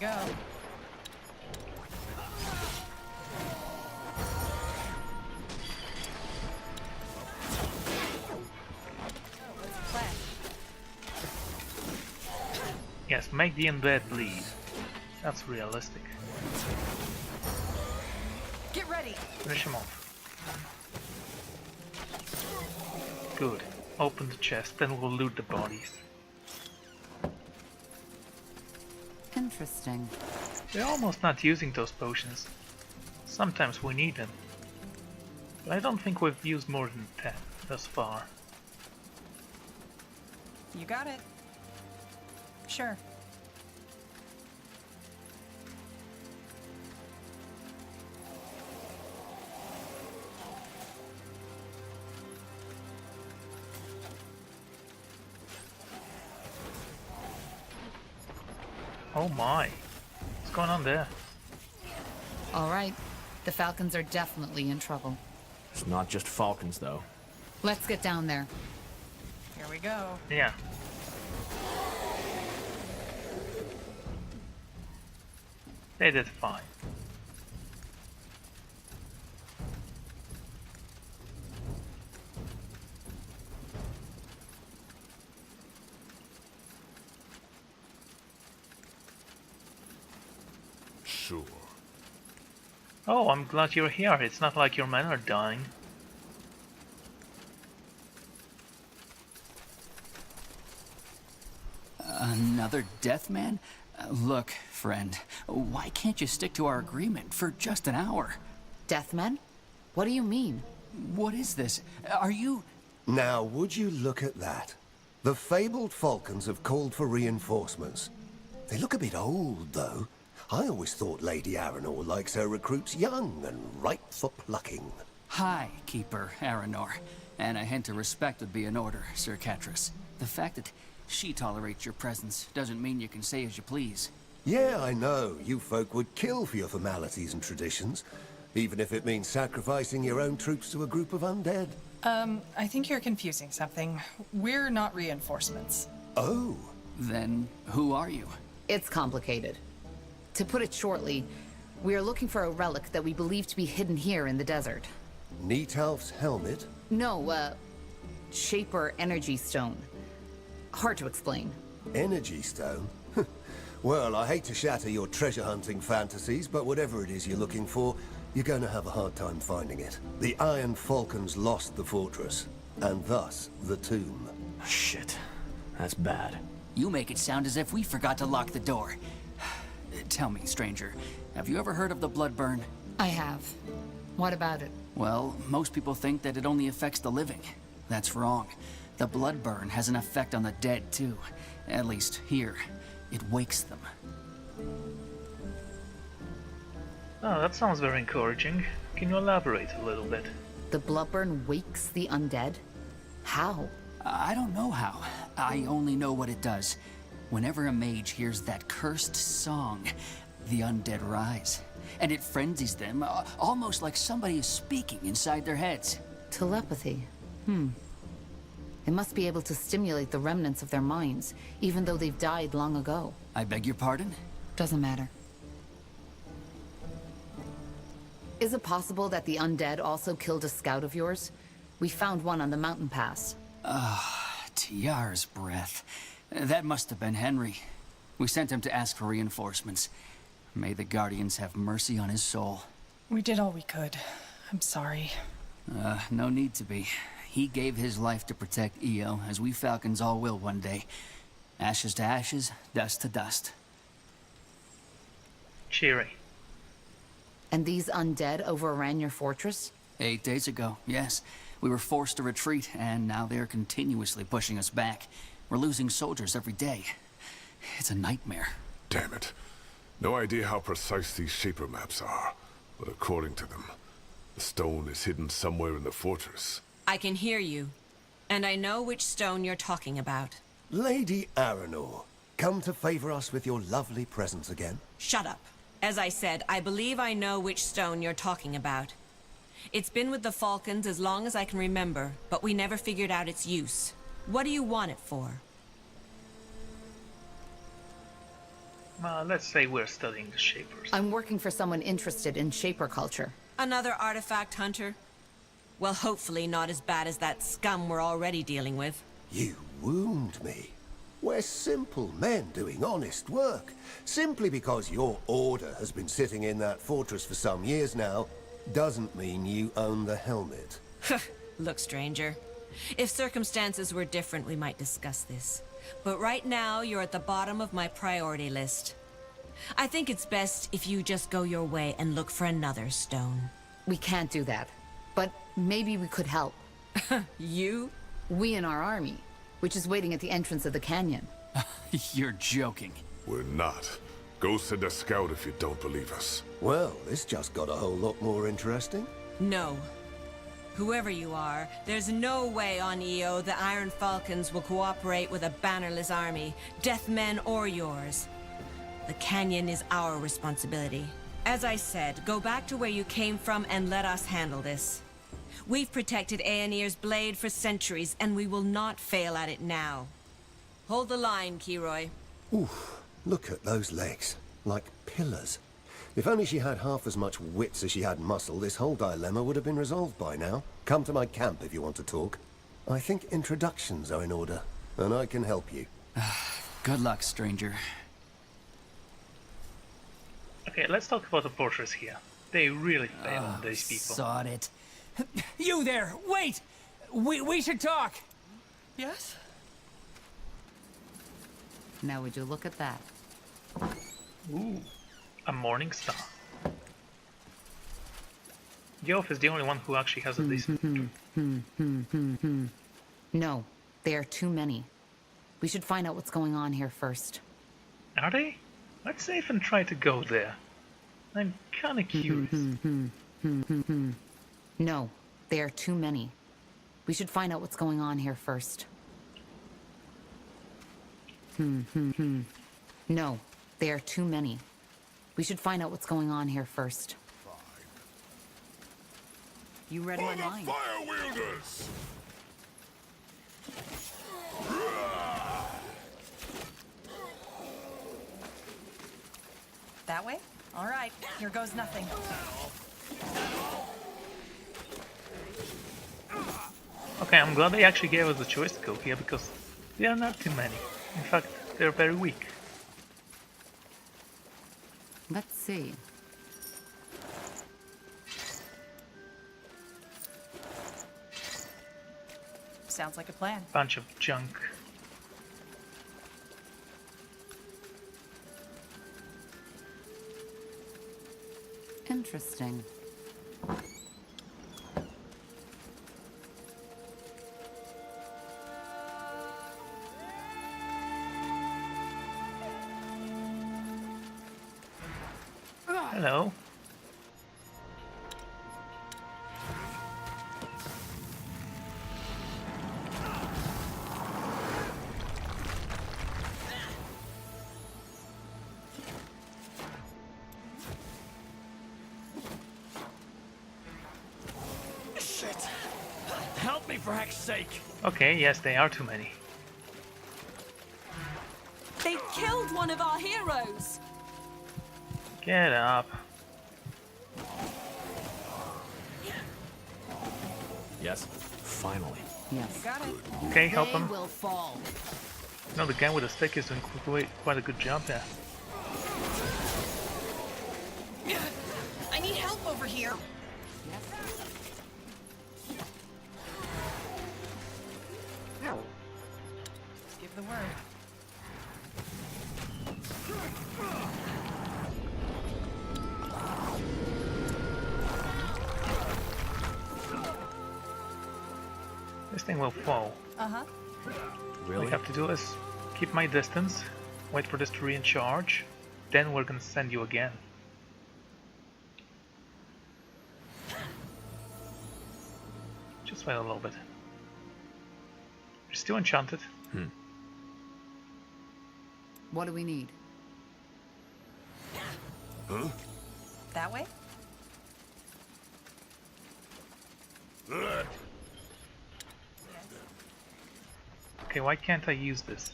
go. Yes, make the undead bleed. That's realistic. Get ready. Finish him off. Good. Open the chest, then we'll loot the bodies. Interesting. We're almost not using those potions. Sometimes we need them. But I don't think we've used more than 10 thus far. You got it. Sure. Oh my. What's going on there? All right. The Falcons are definitely in trouble. It's not just falcons, though. Let's get down there. Here we go. Yeah. They did fine. Sure. Oh, I'm glad you're here. It's not like your men are dying. Another death man? Look, friend, why can't you stick to our agreement for just an hour? Deathmen? What do you mean? What is this? Are you... Now, would you look at that? The fabled falcons have called for reinforcements. They look a bit old, though. I always thought Lady Aranor likes her recruits young and ripe for plucking. Hi, Keeper Aranor. And a hint of respect would be in order, Sir Catrus. The fact that she tolerates your presence doesn't mean you can say as you please. Yeah, I know. You folk would kill for your formalities and traditions, even if it means sacrificing your own troops to a group of undead. I think you're confusing something. We're not reinforcements. Oh. Then who are you? It's complicated. To put it shortly, we are looking for a relic that we believe to be hidden here in the desert. Neatalf's helmet? No, Shaper Energy Stone. Hard to explain. Energy stone? Well, I hate to shatter your treasure hunting fantasies, but whatever it is you're looking for, you're going to have a hard time finding it. The Iron Falcons lost the fortress, and thus the tomb. Shit. That's bad. You make it sound as if we forgot to lock the door. Tell me, stranger, have you ever heard of the Bloodburn? I have. What about it? Well, most people think that it only affects the living. That's wrong. The Bloodburn has an effect on the dead, too. At least here. It wakes them. Oh, that sounds very encouraging. Can you elaborate a little bit? The Bloodburn wakes the undead? How? I don't know how. I only know what it does. Whenever a mage hears that cursed song, the undead rise. And it frenzies them, almost like somebody is speaking inside their heads. Telepathy. It must be able to stimulate the remnants of their minds, even though they've died long ago. I beg your pardon? Doesn't matter. Is it possible that the undead also killed a scout of yours? We found one on the mountain pass. Tiar's breath. That must have been Henry. We sent him to ask for reinforcements. May the Guardians have mercy on his soul. We did all we could. I'm sorry. No need to be. He gave his life to protect Io, as we Falcons all will one day. Ashes to ashes, dust to dust. Cheery. And these undead overran your fortress? 8 days ago, yes. We were forced to retreat, and now they're continuously pushing us back. We're losing soldiers every day. It's a nightmare. Damn it. No idea how precise these Shaper maps are, but according to them, the stone is hidden somewhere in the fortress. I can hear you, and I know which stone you're talking about. Lady Aranor, come to favor us with your lovely presence again? Shut up. As I said, I believe I know which stone you're talking about. It's been with the Falcons as long as I can remember, but we never figured out its use. What do you want it for? Let's say we're studying the Shapers. I'm working for someone interested in Shaper culture. Another artifact hunter? Well, hopefully not as bad as that scum we're already dealing with. You wound me. We're simple men doing honest work. Simply because your order has been sitting in that fortress for some years now, doesn't mean you own the helmet. Look, stranger. If circumstances were different, we might discuss this. But right now, you're at the bottom of my priority list. I think it's best if you just go your way and look for another stone. We can't do that. But maybe we could help. You? We and our army, which is waiting at the entrance of the canyon. You're joking. We're not. Go send a scout if you don't believe us. Well, this just got a whole lot more interesting. No. Whoever you are, there's no way on EO the Iron Falcons will cooperate with a bannerless army, deathmen or yours. The canyon is our responsibility. As I said, go back to where you came from and let us handle this. We've protected Aenir's blade for centuries, and we will not fail at it now. Hold the line, Kiroy. Oof, look at those legs. Like pillars. If only she had half as much wits as she had muscle, this whole dilemma would have been resolved by now. Come to my camp if you want to talk. I think introductions are in order, and I can help you. Good luck, stranger. Okay, let's talk about the fortress here. They really fail on these people. Sod it. You there! Wait! We should talk! Yes? Now would you look at that? Ooh, a morning star. Geoff is the only one who actually has a decent... No, they are too many. We should find out what's going on here first. Are they? Let's save and try to go there. I'm kinda curious. No, they are too many. We should find out what's going on here first. No, they are too many. We should find out what's going on here first. You read my mind. Fire wielders! That way? All right, here goes nothing. Okay, I'm glad they actually gave us a choice to go here, because there are not too many. In fact, they're very weak. Let's see. Sounds like a plan. Bunch of junk. Interesting. Hello. Shit! Help me for heck's sake! Okay, yes, they are too many. They killed one of our heroes! Get up. Yes, finally. Yes. Got it. Okay, help him. Will fall. No, the guy with the stick is doing quite a good job there. I need help over here. Just give the word. This thing will fall. Uh-huh. All we have to do is keep my distance, wait for this to re-charge, then we're gonna send you again. Just wait a little bit. You're still enchanted. What do we need? Huh? That way? Okay, why can't I use this?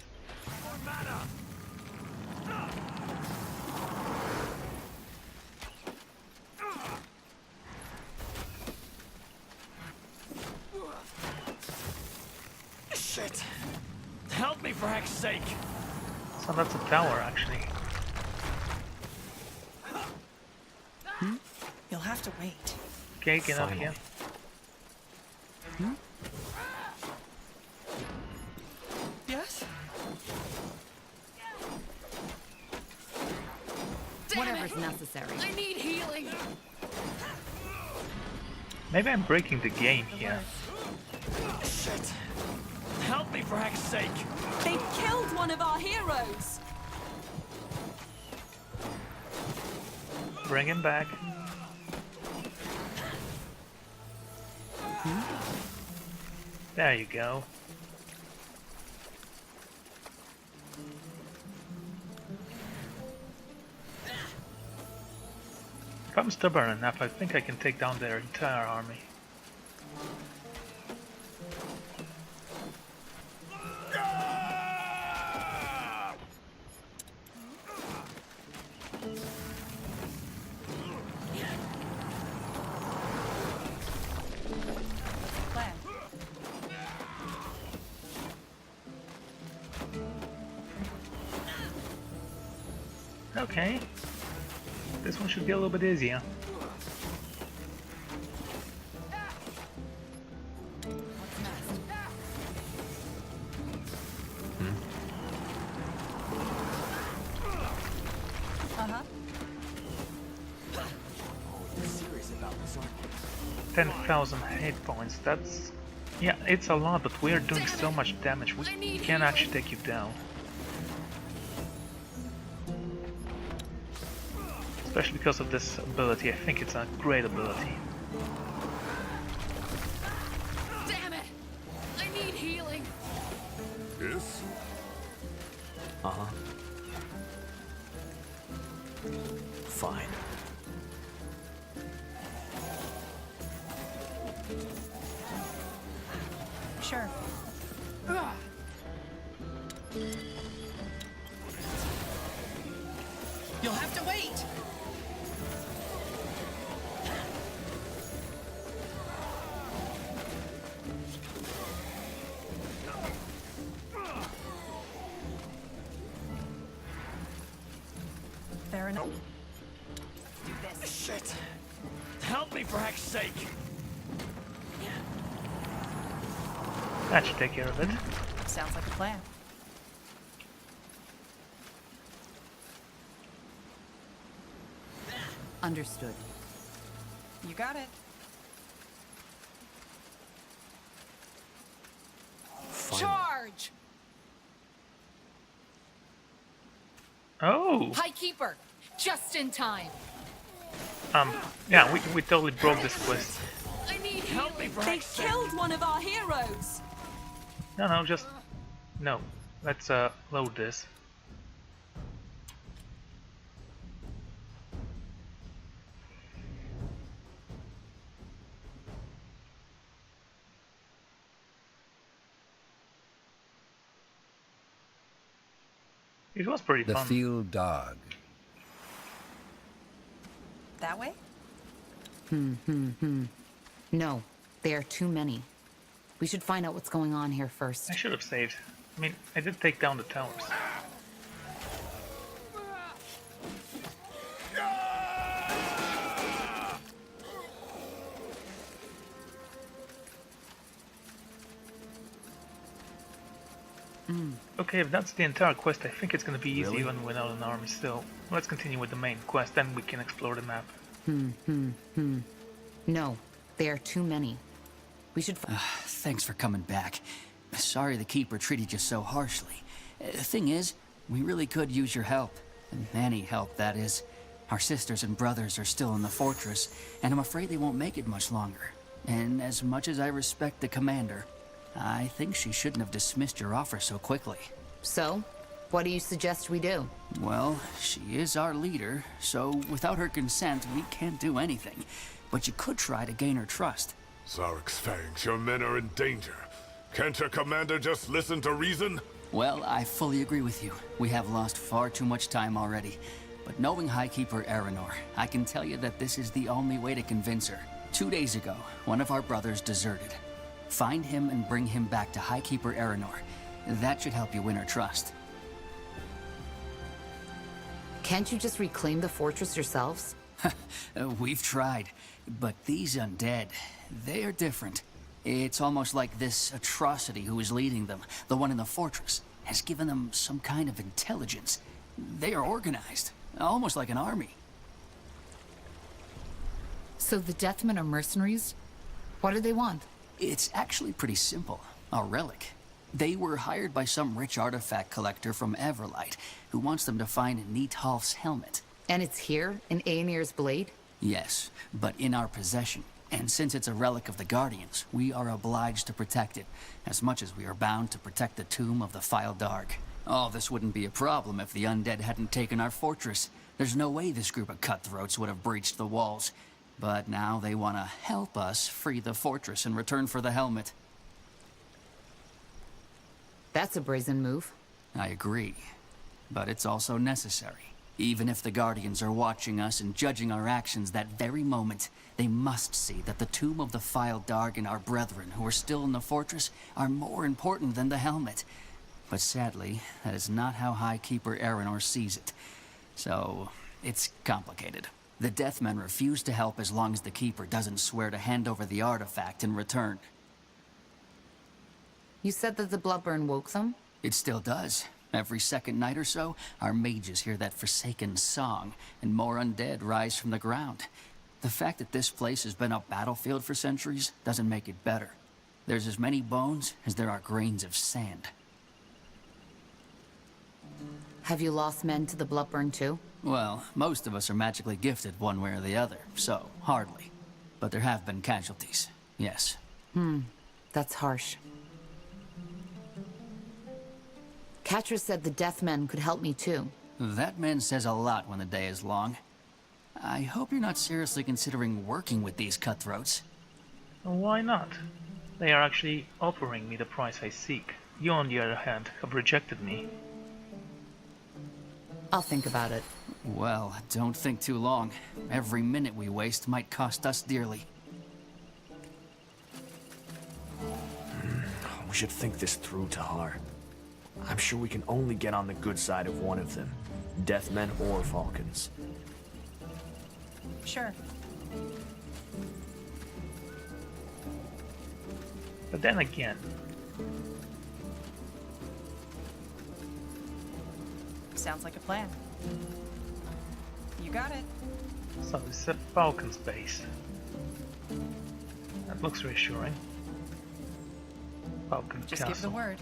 Shit. Help me for heck's sake. So that's a tower, actually. You'll have to wait. Okay, get up here. Yes? Whatever's necessary. I need healing. Maybe I'm breaking the game here. Shit. Help me for heck's sake. They killed one of our heroes. Bring him back. There you go. If I'm stubborn enough, I think I can take down their entire army. Plan. Okay. This one should be a little bit easier. Uh-huh. 10,000 hit points, that's... Yeah, it's a lot, but we're doing so much damage, we can actually take you down. Especially because of this ability, I think it's a great ability. Damn it! I need healing. Yes? Uh-huh. Fine. Sure. You'll have to wait. Fair enough. Do this. Shit. Help me for heck's sake. That should take care of it. Sounds like a plan. Understood. You got it. Charge! Oh! High Keeper, just in time. Yeah, we totally broke this quest. I need Help me healing. for They heck's sake. killed one of our heroes. No, just... No. Let's load this. It was pretty The fun. field dog. That way? No, they are too many. We should find out what's going on here first. I should have saved. I mean, I did take down the towers. Okay, if that's the entire quest, I think it's gonna be easy even without an army still. Let's continue with the main quest, then we can explore the map. No, they are too many. We should Thanks for coming back. Sorry the Keeper treated you so harshly. The thing is, we really could use your help. Any help, that is. Our sisters and brothers are still in the fortress, and I'm afraid they won't make it much longer. And as much as I respect the commander, I think she shouldn't have dismissed your offer so quickly. So, what do you suggest we do? Well, she is our leader, so without her consent, we can't do anything. But you could try to gain her trust. Zarek's Fangs, your men are in danger. Can't your commander just listen to reason? Well, I fully agree with you. We have lost far too much time already. But knowing Highkeeper Aranor, I can tell you that this is the only way to convince her. 2 days ago, one of our brothers deserted. Find him and bring him back to High Keeper Aranor. That should help you win her trust. Can't you just reclaim the fortress yourselves? We've tried, but these undead, they are different. It's almost like this atrocity who is leading them, the one in the fortress, has given them some kind of intelligence. They are organized, almost like an army. So the Deathmen are mercenaries? What do they want? It's actually pretty simple. A relic. They were hired by some rich artifact collector from Everlight, who wants them to find Neathalf's helmet. And it's here, in Aenir's blade? Yes, but in our possession. And since it's a relic of the Guardians, we are obliged to protect it, as much as we are bound to protect the tomb of the File Dark. Oh, this wouldn't be a problem if the undead hadn't taken our fortress. There's no way this group of cutthroats would have breached the walls. But now they want to help us free the fortress in return for the helmet. That's a brazen move. I agree. But it's also necessary. Even if the Guardians are watching us and judging our actions that very moment, they must see that the tomb of the File Dark and our brethren who are still in the fortress are more important than the helmet. But sadly, that is not how High Keeper Aranor sees it. So, it's complicated. The Deathmen refuse to help as long as the Keeper doesn't swear to hand over the artifact in return. You said that the Bloodburn woke them? It still does. Every second night or so, our mages hear that forsaken song, and more undead rise from the ground. The fact that this place has been a battlefield for centuries doesn't make it better. There's as many bones as there are grains of sand. Have you lost men to the Bloodburn too? Well, most of us are magically gifted one way or the other, so hardly. But there have been casualties, yes. That's harsh. Catra said the Deathmen could help me too. That man says a lot when the day is long. I hope you're not seriously considering working with these cutthroats. Why not? They are actually offering me the price I seek. You, on the other hand, have rejected me. I'll think about it. Well, don't think too long. Every minute we waste might cost us dearly. We should think this through, Tahar. I'm sure we can only get on the good side of one of them. Deathmen or Falcons. Sure. But then again... Sounds like a plan. You got it. So this is a Falcon's base. That looks reassuring. Falcon Just Castle. give the word.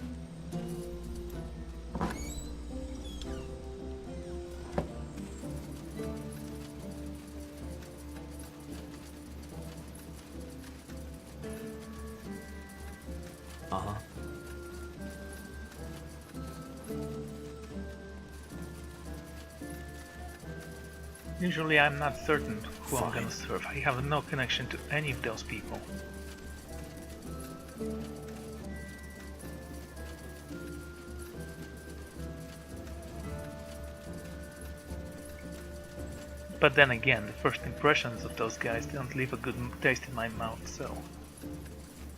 Uh-huh. Usually I'm not certain who I'm Fine. gonna serve. I have no connection to any of those people. But then again, the first impressions of those guys don't leave a good taste in my mouth, so...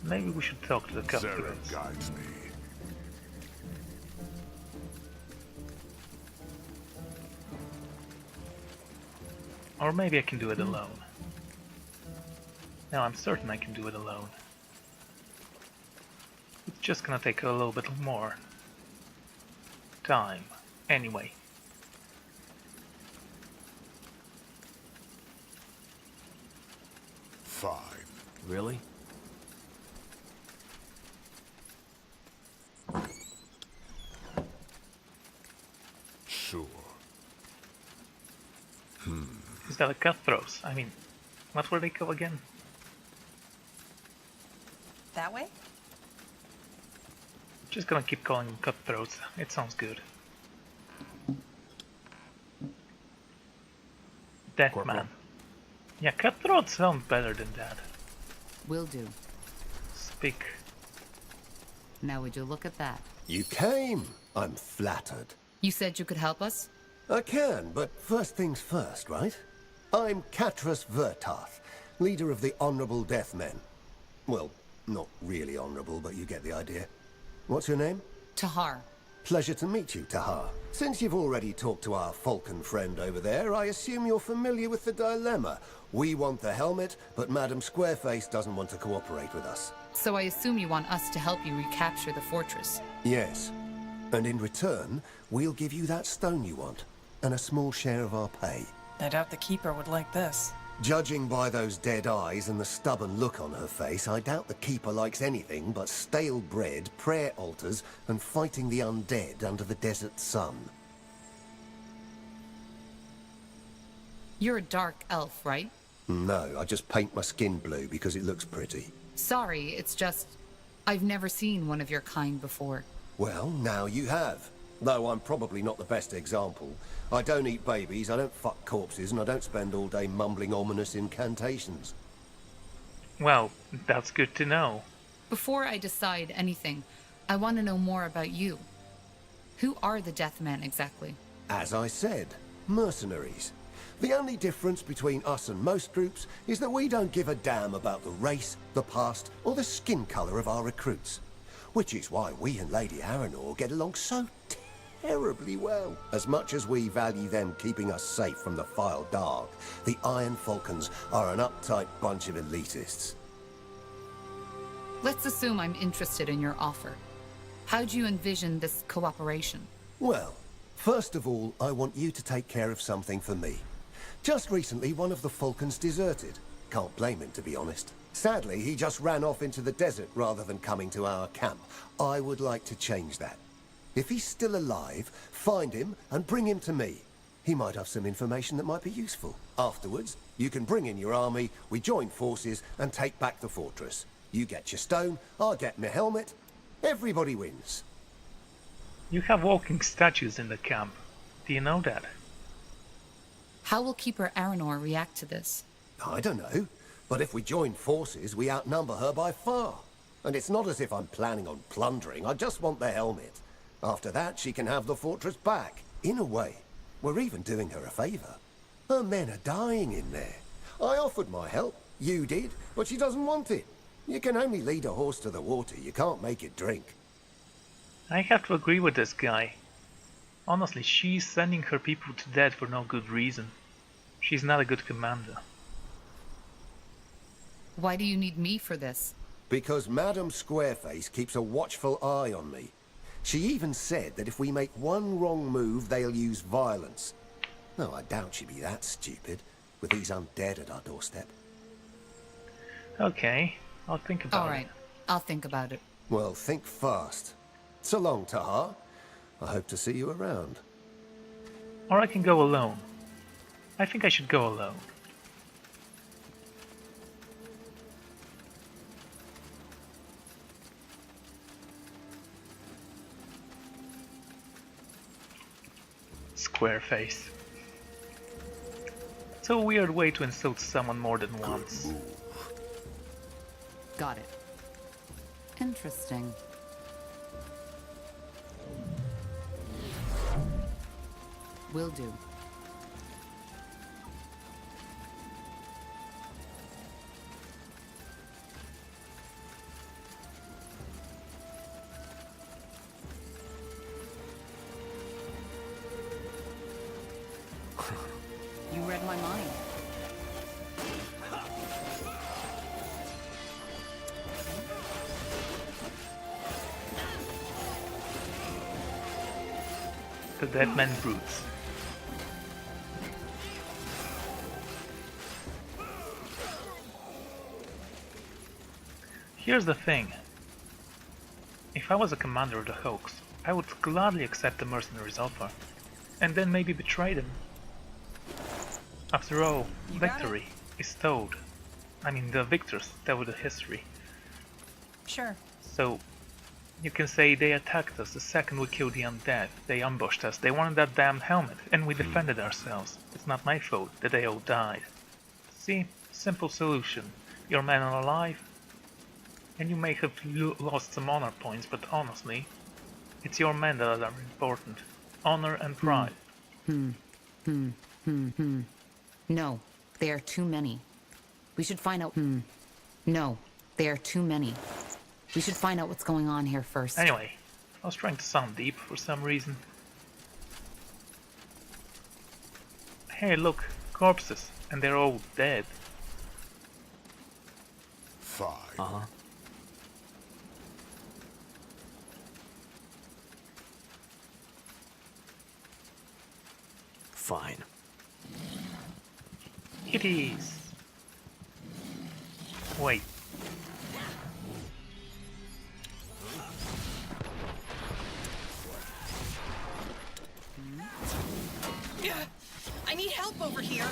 Maybe we should talk to the Zeren cutthroats. guides me. Or maybe I can do it alone. Now I'm certain I can do it alone. It's just gonna take a little bit more time. Anyway. Fine. Really? Sure. Is that a cutthroats? I mean, what were they called again? That way? Just gonna keep calling them cutthroats. It sounds good. Deathman. Yeah, cutthroats sound better than that. Will do. Speak. Now would you look at that? You came. I'm flattered. You said you could help us? I can, but first things first, right? I'm Traitorous Vertarth, leader of the Honorable Deathmen. Well, Not really honorable, but you get the idea. What's your name? Tahar. Pleasure to meet you, Tahar. Since you've already talked to our falcon friend over there, I assume you're familiar with the dilemma. We want the helmet, but Madam Squareface doesn't want to cooperate with us. So I assume you want us to help you recapture the fortress. Yes. And in return, we'll give you that stone you want, and a small share of our pay. I doubt the Keeper would like this. Judging by those dead eyes and the stubborn look on her face, I doubt the Keeper likes anything but stale bread, prayer altars, and fighting the undead under the desert sun. You're a dark elf, right? No, I just paint my skin blue because it looks pretty. Sorry, it's just... I've never seen one of your kind before. Well, now you have. Though I'm probably not the best example. I don't eat babies, I don't fuck corpses, and I don't spend all day mumbling ominous incantations. Well, that's good to know. Before I decide anything, I want to know more about you. Who are the Deathmen exactly? As I said, mercenaries. The only difference between us and most groups is that we don't give a damn about the race, the past, or the skin color of our recruits. Which is why we and Lady Aranor get along so terribly well. As much as we value them keeping us safe from the Vile Dark, the Iron Falcons are an uptight bunch of elitists. Let's assume I'm interested in your offer. How do you envision this cooperation? Well, first of all, I want you to take care of something for me. Just recently, one of the Falcons deserted. Can't blame him, to be honest. Sadly, he just ran off into the desert rather than coming to our camp. I would like to change that. If he's still alive, find him and bring him to me. He might have some information that might be useful. Afterwards, you can bring in your army, we join forces and take back the fortress. You get your stone, I'll get my helmet. Everybody wins. You have walking statues in the camp. Do you know that? How will Keeper Aranor react to this? I don't know. But if we join forces, we outnumber her by far. And it's not as if I'm planning on plundering, I just want the helmet. After that, she can have the fortress back. In a way, we're even doing her a favor. Her men are dying in there. I offered my help, you did, but she doesn't want it. You can only lead a horse to the water, you can't make it drink. I have to agree with this guy. Honestly, she's sending her people to death for no good reason. She's not a good commander. Why do you need me for this? Because Madam Squareface keeps a watchful eye on me. She even said that if we make one wrong move, they'll use violence. No, I doubt she'd be that stupid, with these undead at our doorstep. Okay, I'll think about it. Alright, I'll think about it. Well, think fast. So long, Tahar. I hope to see you around. Or I can go alone. I think I should go alone. Square face. It's a weird way to insult someone more than once. Got it. Interesting. Will do. You read my mind. The Deadman brutes. Here's the thing. If I was a commander of the hoax, I would gladly accept the mercenaries' offer, and then maybe betray them. After all, victory is told. I mean, the victors tell the history. Sure. So, you can say they attacked us the second we killed the undead. They ambushed us, they wanted that damned helmet, and we defended ourselves. It's not my fault that they all died. See? Simple solution. Your men are alive, and you may have lost some honor points, but honestly, it's your men that are important. Honor and pride. No, they are too many. We should find out. No, They are too many. We should find out what's going on here first. Anyway, I was trying to sound deep for some reason. Hey, look, corpses, and they're all dead. Fine. Uh-huh. Fine. It is. Wait. I need help over here.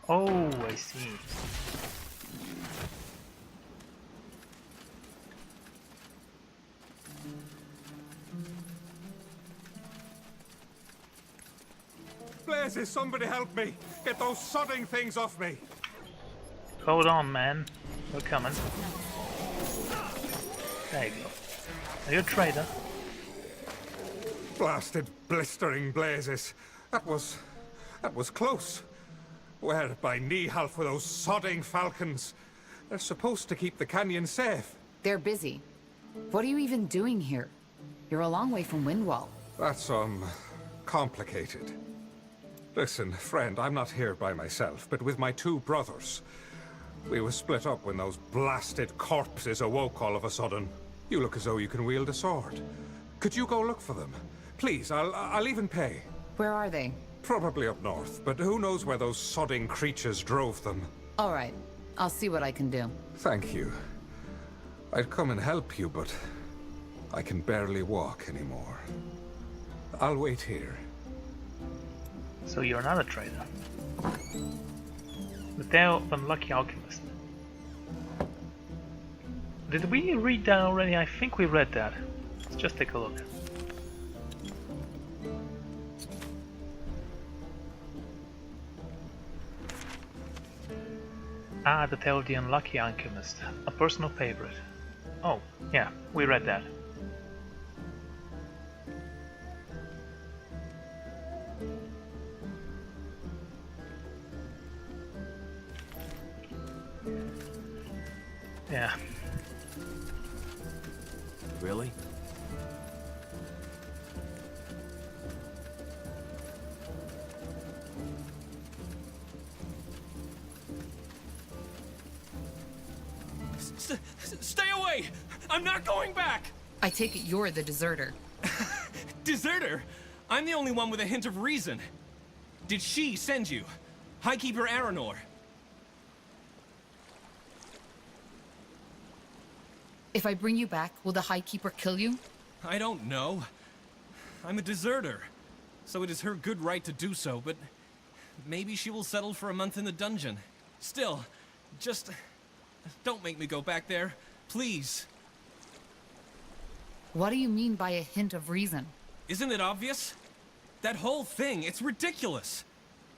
Oh, I see. Blazes, somebody help me! Get those sodding things off me! Hold on, man. We're coming. There you go. Are you a traitor? Blasted, blistering blazes. That was close. Where by knee-half were those sodding falcons? They're supposed to keep the canyon safe. They're busy. What are you even doing here? You're a long way from Windwall. That's, complicated. Listen, friend, I'm not here by myself, but with my two brothers. We were split up when those blasted corpses awoke all of a sudden. You look as though you can wield a sword. Could you go look for them? Please, I'll even pay. Where are they? Probably up north, but who knows where those sodding creatures drove them. All right. I'll see what I can do. Thank you. I'd come and help you, but I can barely walk anymore. I'll wait here. So you're not a traitor. The Tale of Unlucky Alchemist. Did we read that already? I think we read that. Let's just take a look. Ah, The Tale of the Unlucky Alchemist. A personal favorite. Oh, yeah, we read that. Yeah. Really? Stay away! I'm not going back! I take it you're the deserter. Deserter? I'm the only one with a hint of reason. Did she send you? Highkeeper Aranor? If I bring you back, will the High Keeper kill you? I don't know. I'm a deserter, so it is her good right to do so, but maybe she will settle for a month in the dungeon. Still, just don't make me go back there, please. What do you mean by a hint of reason? Isn't it obvious? That whole thing, it's ridiculous.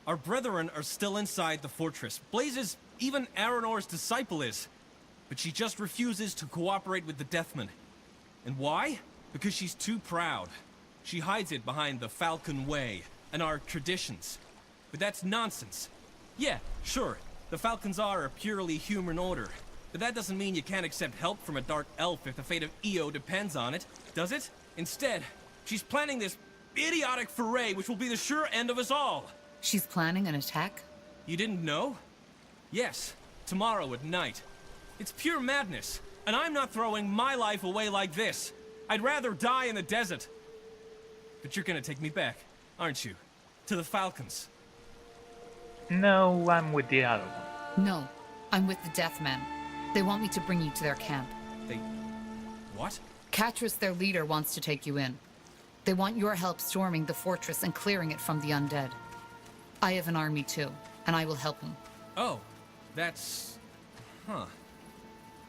Our brethren are still inside the fortress. Blazes, even Aranor's disciple is. But she just refuses to cooperate with the Deathmen. And why? Because she's too proud. She hides it behind the Falcon Way and our traditions. But that's nonsense. Yeah, sure, the Falcons are a purely human order. But that doesn't mean you can't accept help from a dark elf if the fate of Io depends on it, does it? Instead, she's planning this idiotic foray which will be the sure end of us all. She's planning an attack? You didn't know? Yes, tomorrow at night. It's pure madness, and I'm not throwing my life away like this. I'd rather die in the desert. But you're gonna take me back, aren't you? To the Falcons. No, I'm with the other one. No, I'm with the Deathmen. They want me to bring you to their camp. They... what? Catrus, their leader, wants to take you in. They want your help storming the fortress and clearing it from the undead. I have an army too, and I will help them. Oh, that's... huh.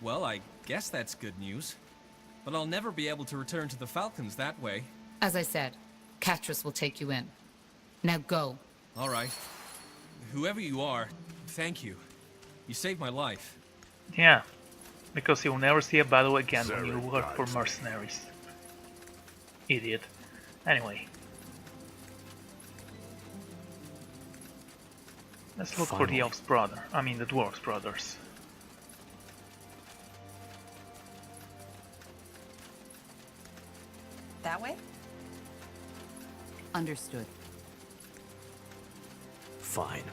Well, I guess that's good news. But I'll never be able to return to the Falcons that way. As I said, Catrus will take you in. Now go. All right. Whoever you are, thank you. You saved my life. Yeah, because you'll never see a battle again when you work for mercenaries. Idiot. Anyway. Let's look for the elf's brother. I mean the dwarf's brothers. That way? Understood. Fine.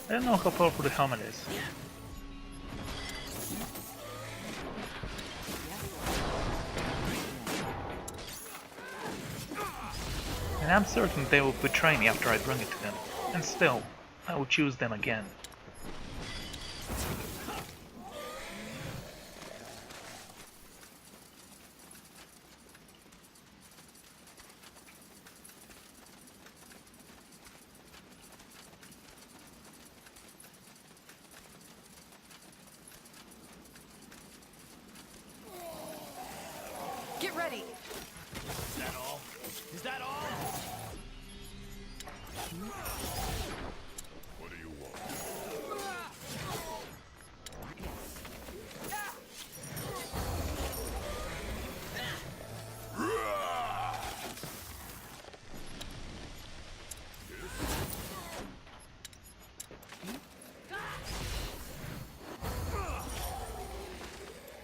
I don't know how powerful the helmet is. And I'm certain they will betray me after I bring it to them. And still, I will choose them again. Get ready! Is that all? Is that all? What do you want?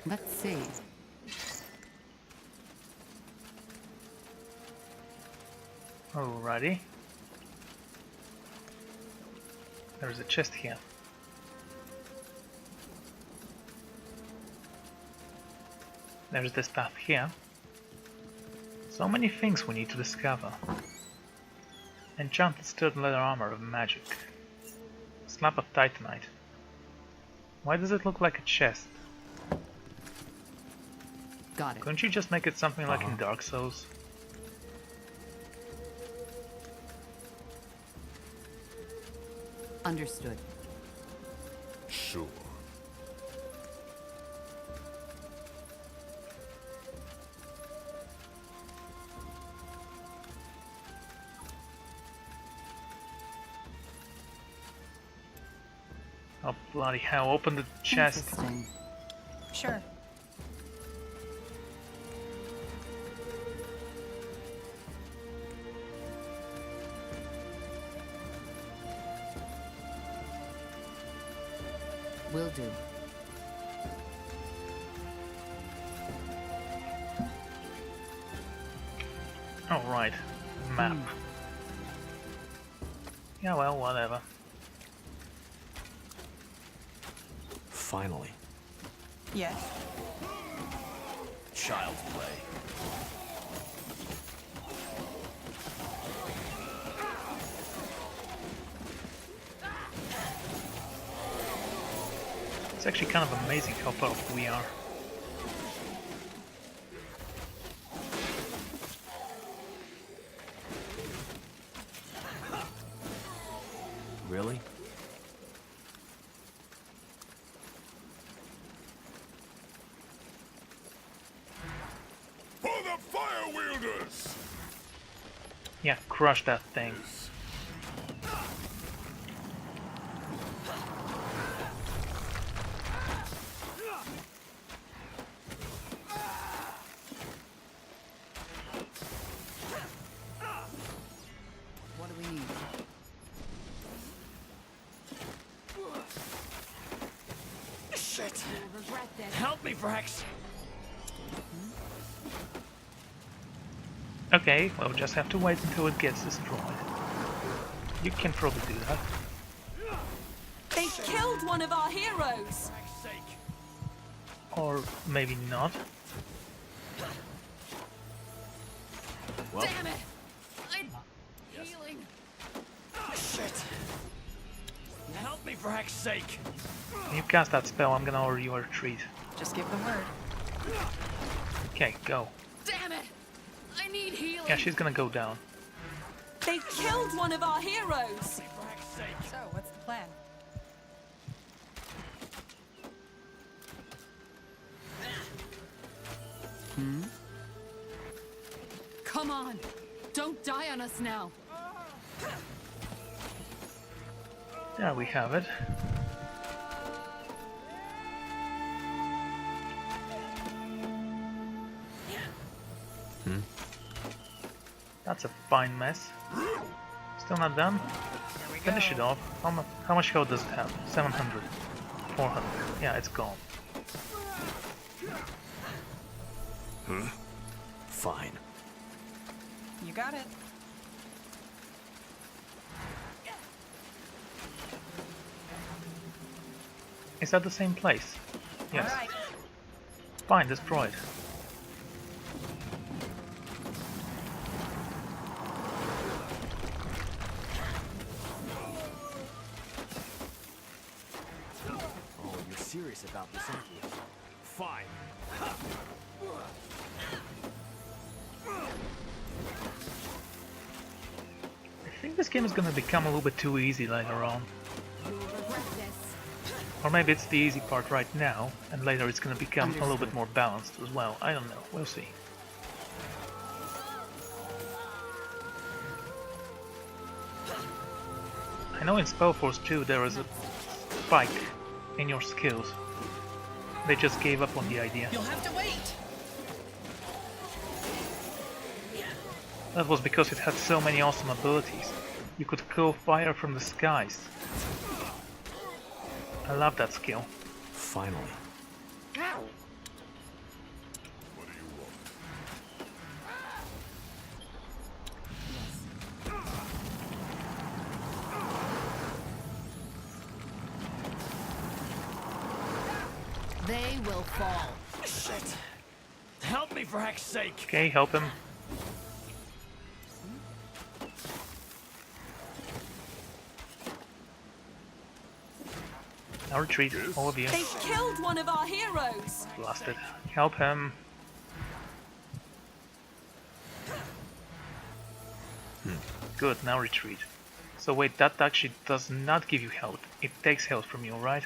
Let's see. Alrighty. There's a chest here. There's this path here. So many things we need to discover. Enchanted sturdy leather armor of magic. Slab of titanite. Why does it look like a chest? Got it. Couldn't you just make it something like in Dark Souls? Understood. Sure. Oh bloody hell, open the chest. Interesting. Sure. Will do. Oh right, map. Yeah well, whatever. Finally. Yes. Child's play. It's actually kind of amazing how powerful we are. Really? For the fire wielders! Yeah, crush that thing. What do we need? Shit! Help me, Brax! Okay, we'll just have to wait until it gets destroyed. You can probably do that. They killed one of our heroes! Or maybe not. Well, Damn it! I'm healing. shit! Help me, for heck's sake! When you cast that spell, I'm gonna order you a retreat. Just give the word. Okay, go. Damn it! I need healing. Yeah, she's gonna go down. They killed one of our heroes! So, what's the plan. Come on! Don't die on us now! There we have it. That's a fine mess. Still not done? Finish it off. How much health does it have? 700. 400. Yeah, it's gone. Fine. You got it. Is that the same place? Yes. All right. Fine, destroyed. Oh, you're serious about this, aren't you? Fine. I think this game is gonna become a little bit too easy later on. Or maybe it's the easy part right now, and later it's gonna become a little bit more balanced as well. I don't know, we'll see. I know in Spellforce 2 there is a spike in your skills. They just gave up on the idea. You'll have to wait. That was because it had so many awesome abilities. You could kill fire from the skies. I love that skill. Finally. What do you want? They will fall. Shit. Help me for heck's sake. Okay, help him. Now retreat, all of you. They've killed one of our heroes! Blasted. Help him. Good, now retreat. So wait, that actually does not give you health. It takes health from you, right?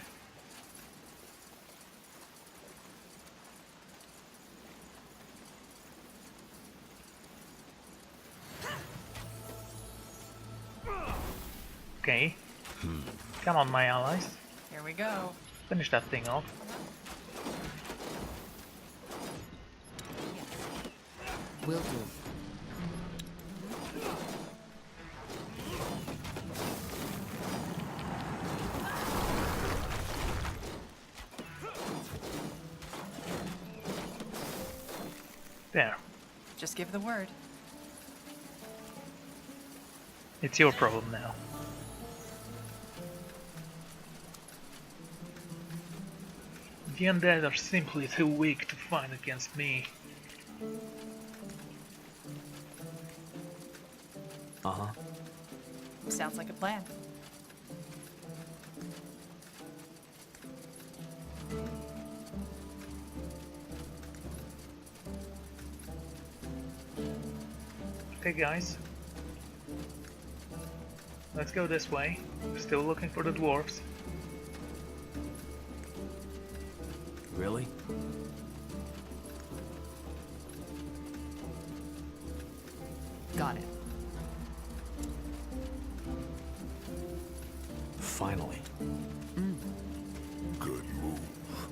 Okay. Come on, my allies. Here we go. Finish that thing off. Will do. There. Just give the word. It's your problem now. The undead are simply too weak to fight against me. Uh-huh. Sounds like a plan. Okay guys, let's go this way. We're still looking for the dwarves. Really? Got it. Finally. Good move.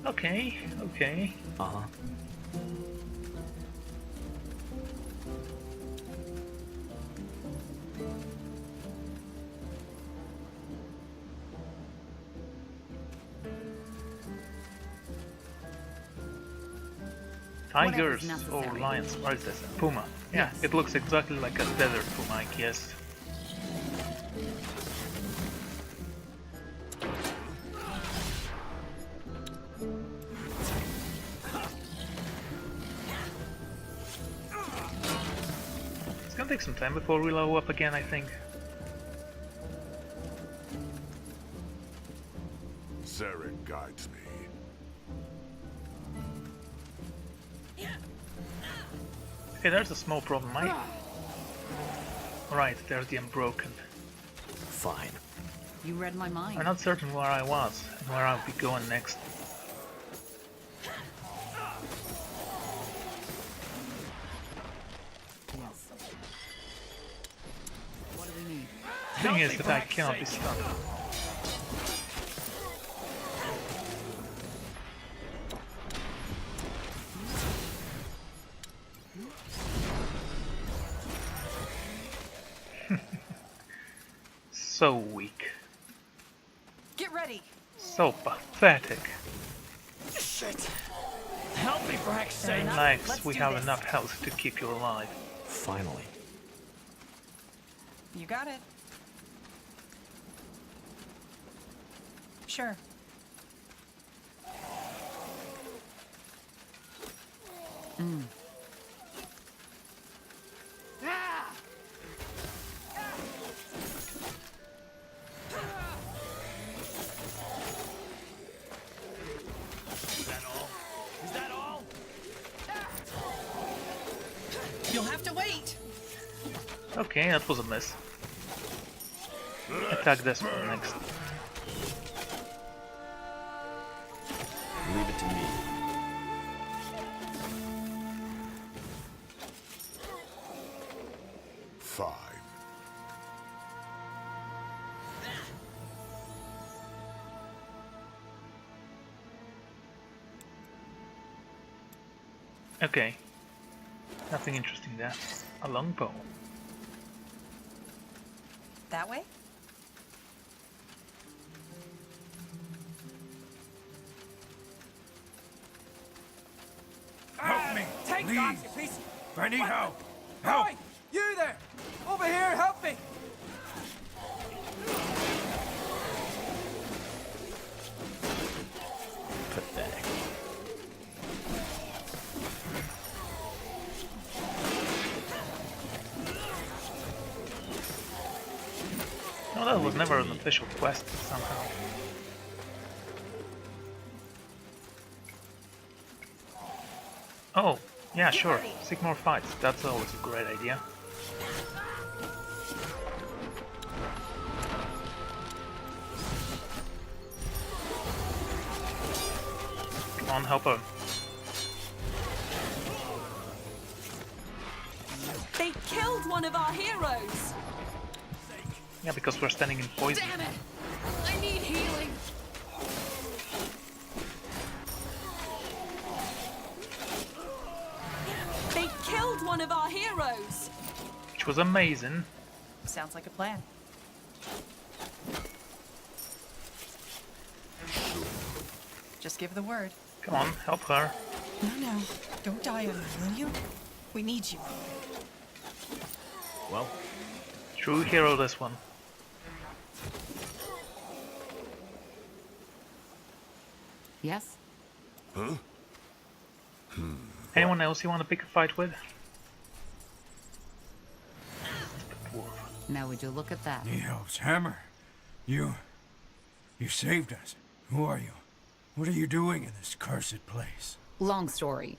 Okay, okay. Uh-huh. Tigers or necessary. lions, what is this? Puma. Yeah, Yes. it looks exactly like a desert puma, I guess. It's gonna take some time before we level up again, I think. Zarek guides me. Okay, there's a small problem. Right, there's the Unbroken. Fine. You read my mind. I'm not certain where I was and where I'll be going next. Yes. What do we need? Thing is that I cannot be stunned. So weak. Get ready. So pathetic. Shit! Help me, for heck's sake! Relax, we have enough health to keep you alive. Finally. You got it. Sure. You'll have to wait. Okay, that was a miss. Attack this one next. Leave it to me. Fine. Okay. Nothing interesting there. A longbow. That way? Help me, Take please. that, you piece. I need help. Help! Oi, you there! Over here, help me! Pathetic. No, that was never an official quest somehow. Oh, yeah, sure. Seek more fights. That's always a great idea. Come on, help her. They killed one of our heroes! Yeah, because we're standing in poison. Damn it! I need healing. They killed one of our heroes! Which was amazing. Sounds like a plan. Just give the word. Come on, help her. No, don't die on me, will you? We need you. Well, True hero, this one. Yes? Huh? Anyone else you want to pick a fight with? Now would you look at that? Neo's hammer. You saved us. Who are you? What are you doing in this cursed place? Long story.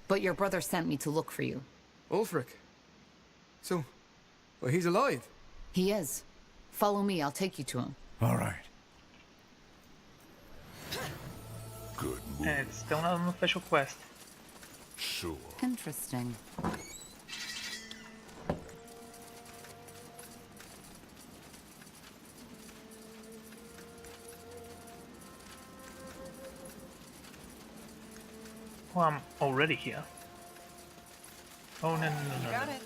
But your brother sent me to look for you. Ulfric. So, well, he's alive. He is. Follow me, I'll take you to him. All right. Good move. And it's still not an official quest. Sure. Interesting. Well, I'm already here. Oh, no. Got it.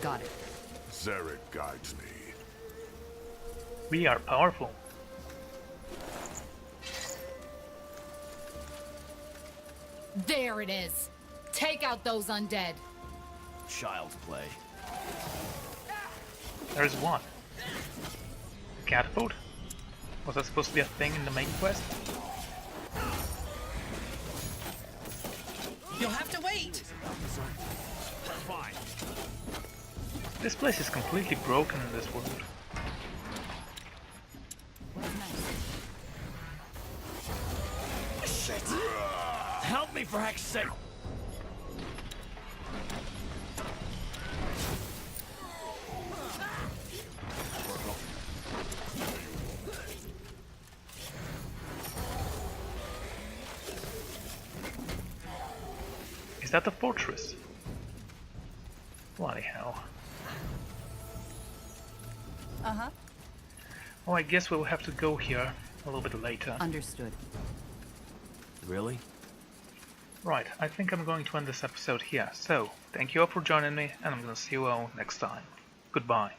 Got it. Zarek guides me. We are powerful. There it is. Take out those undead. child's play. There's one. Catapult? Was that supposed to be a thing in the main quest? You'll have to wait. This place is completely broken in this world. Shit. Help me for heck's sake. Is that the fortress? Bloody hell. Uh-huh. Oh, I guess we'll have to go here a little bit later. Understood. Really? Right, I think I'm going to end this episode here. So, thank you all for joining me, and I'm gonna see you all next time. Goodbye.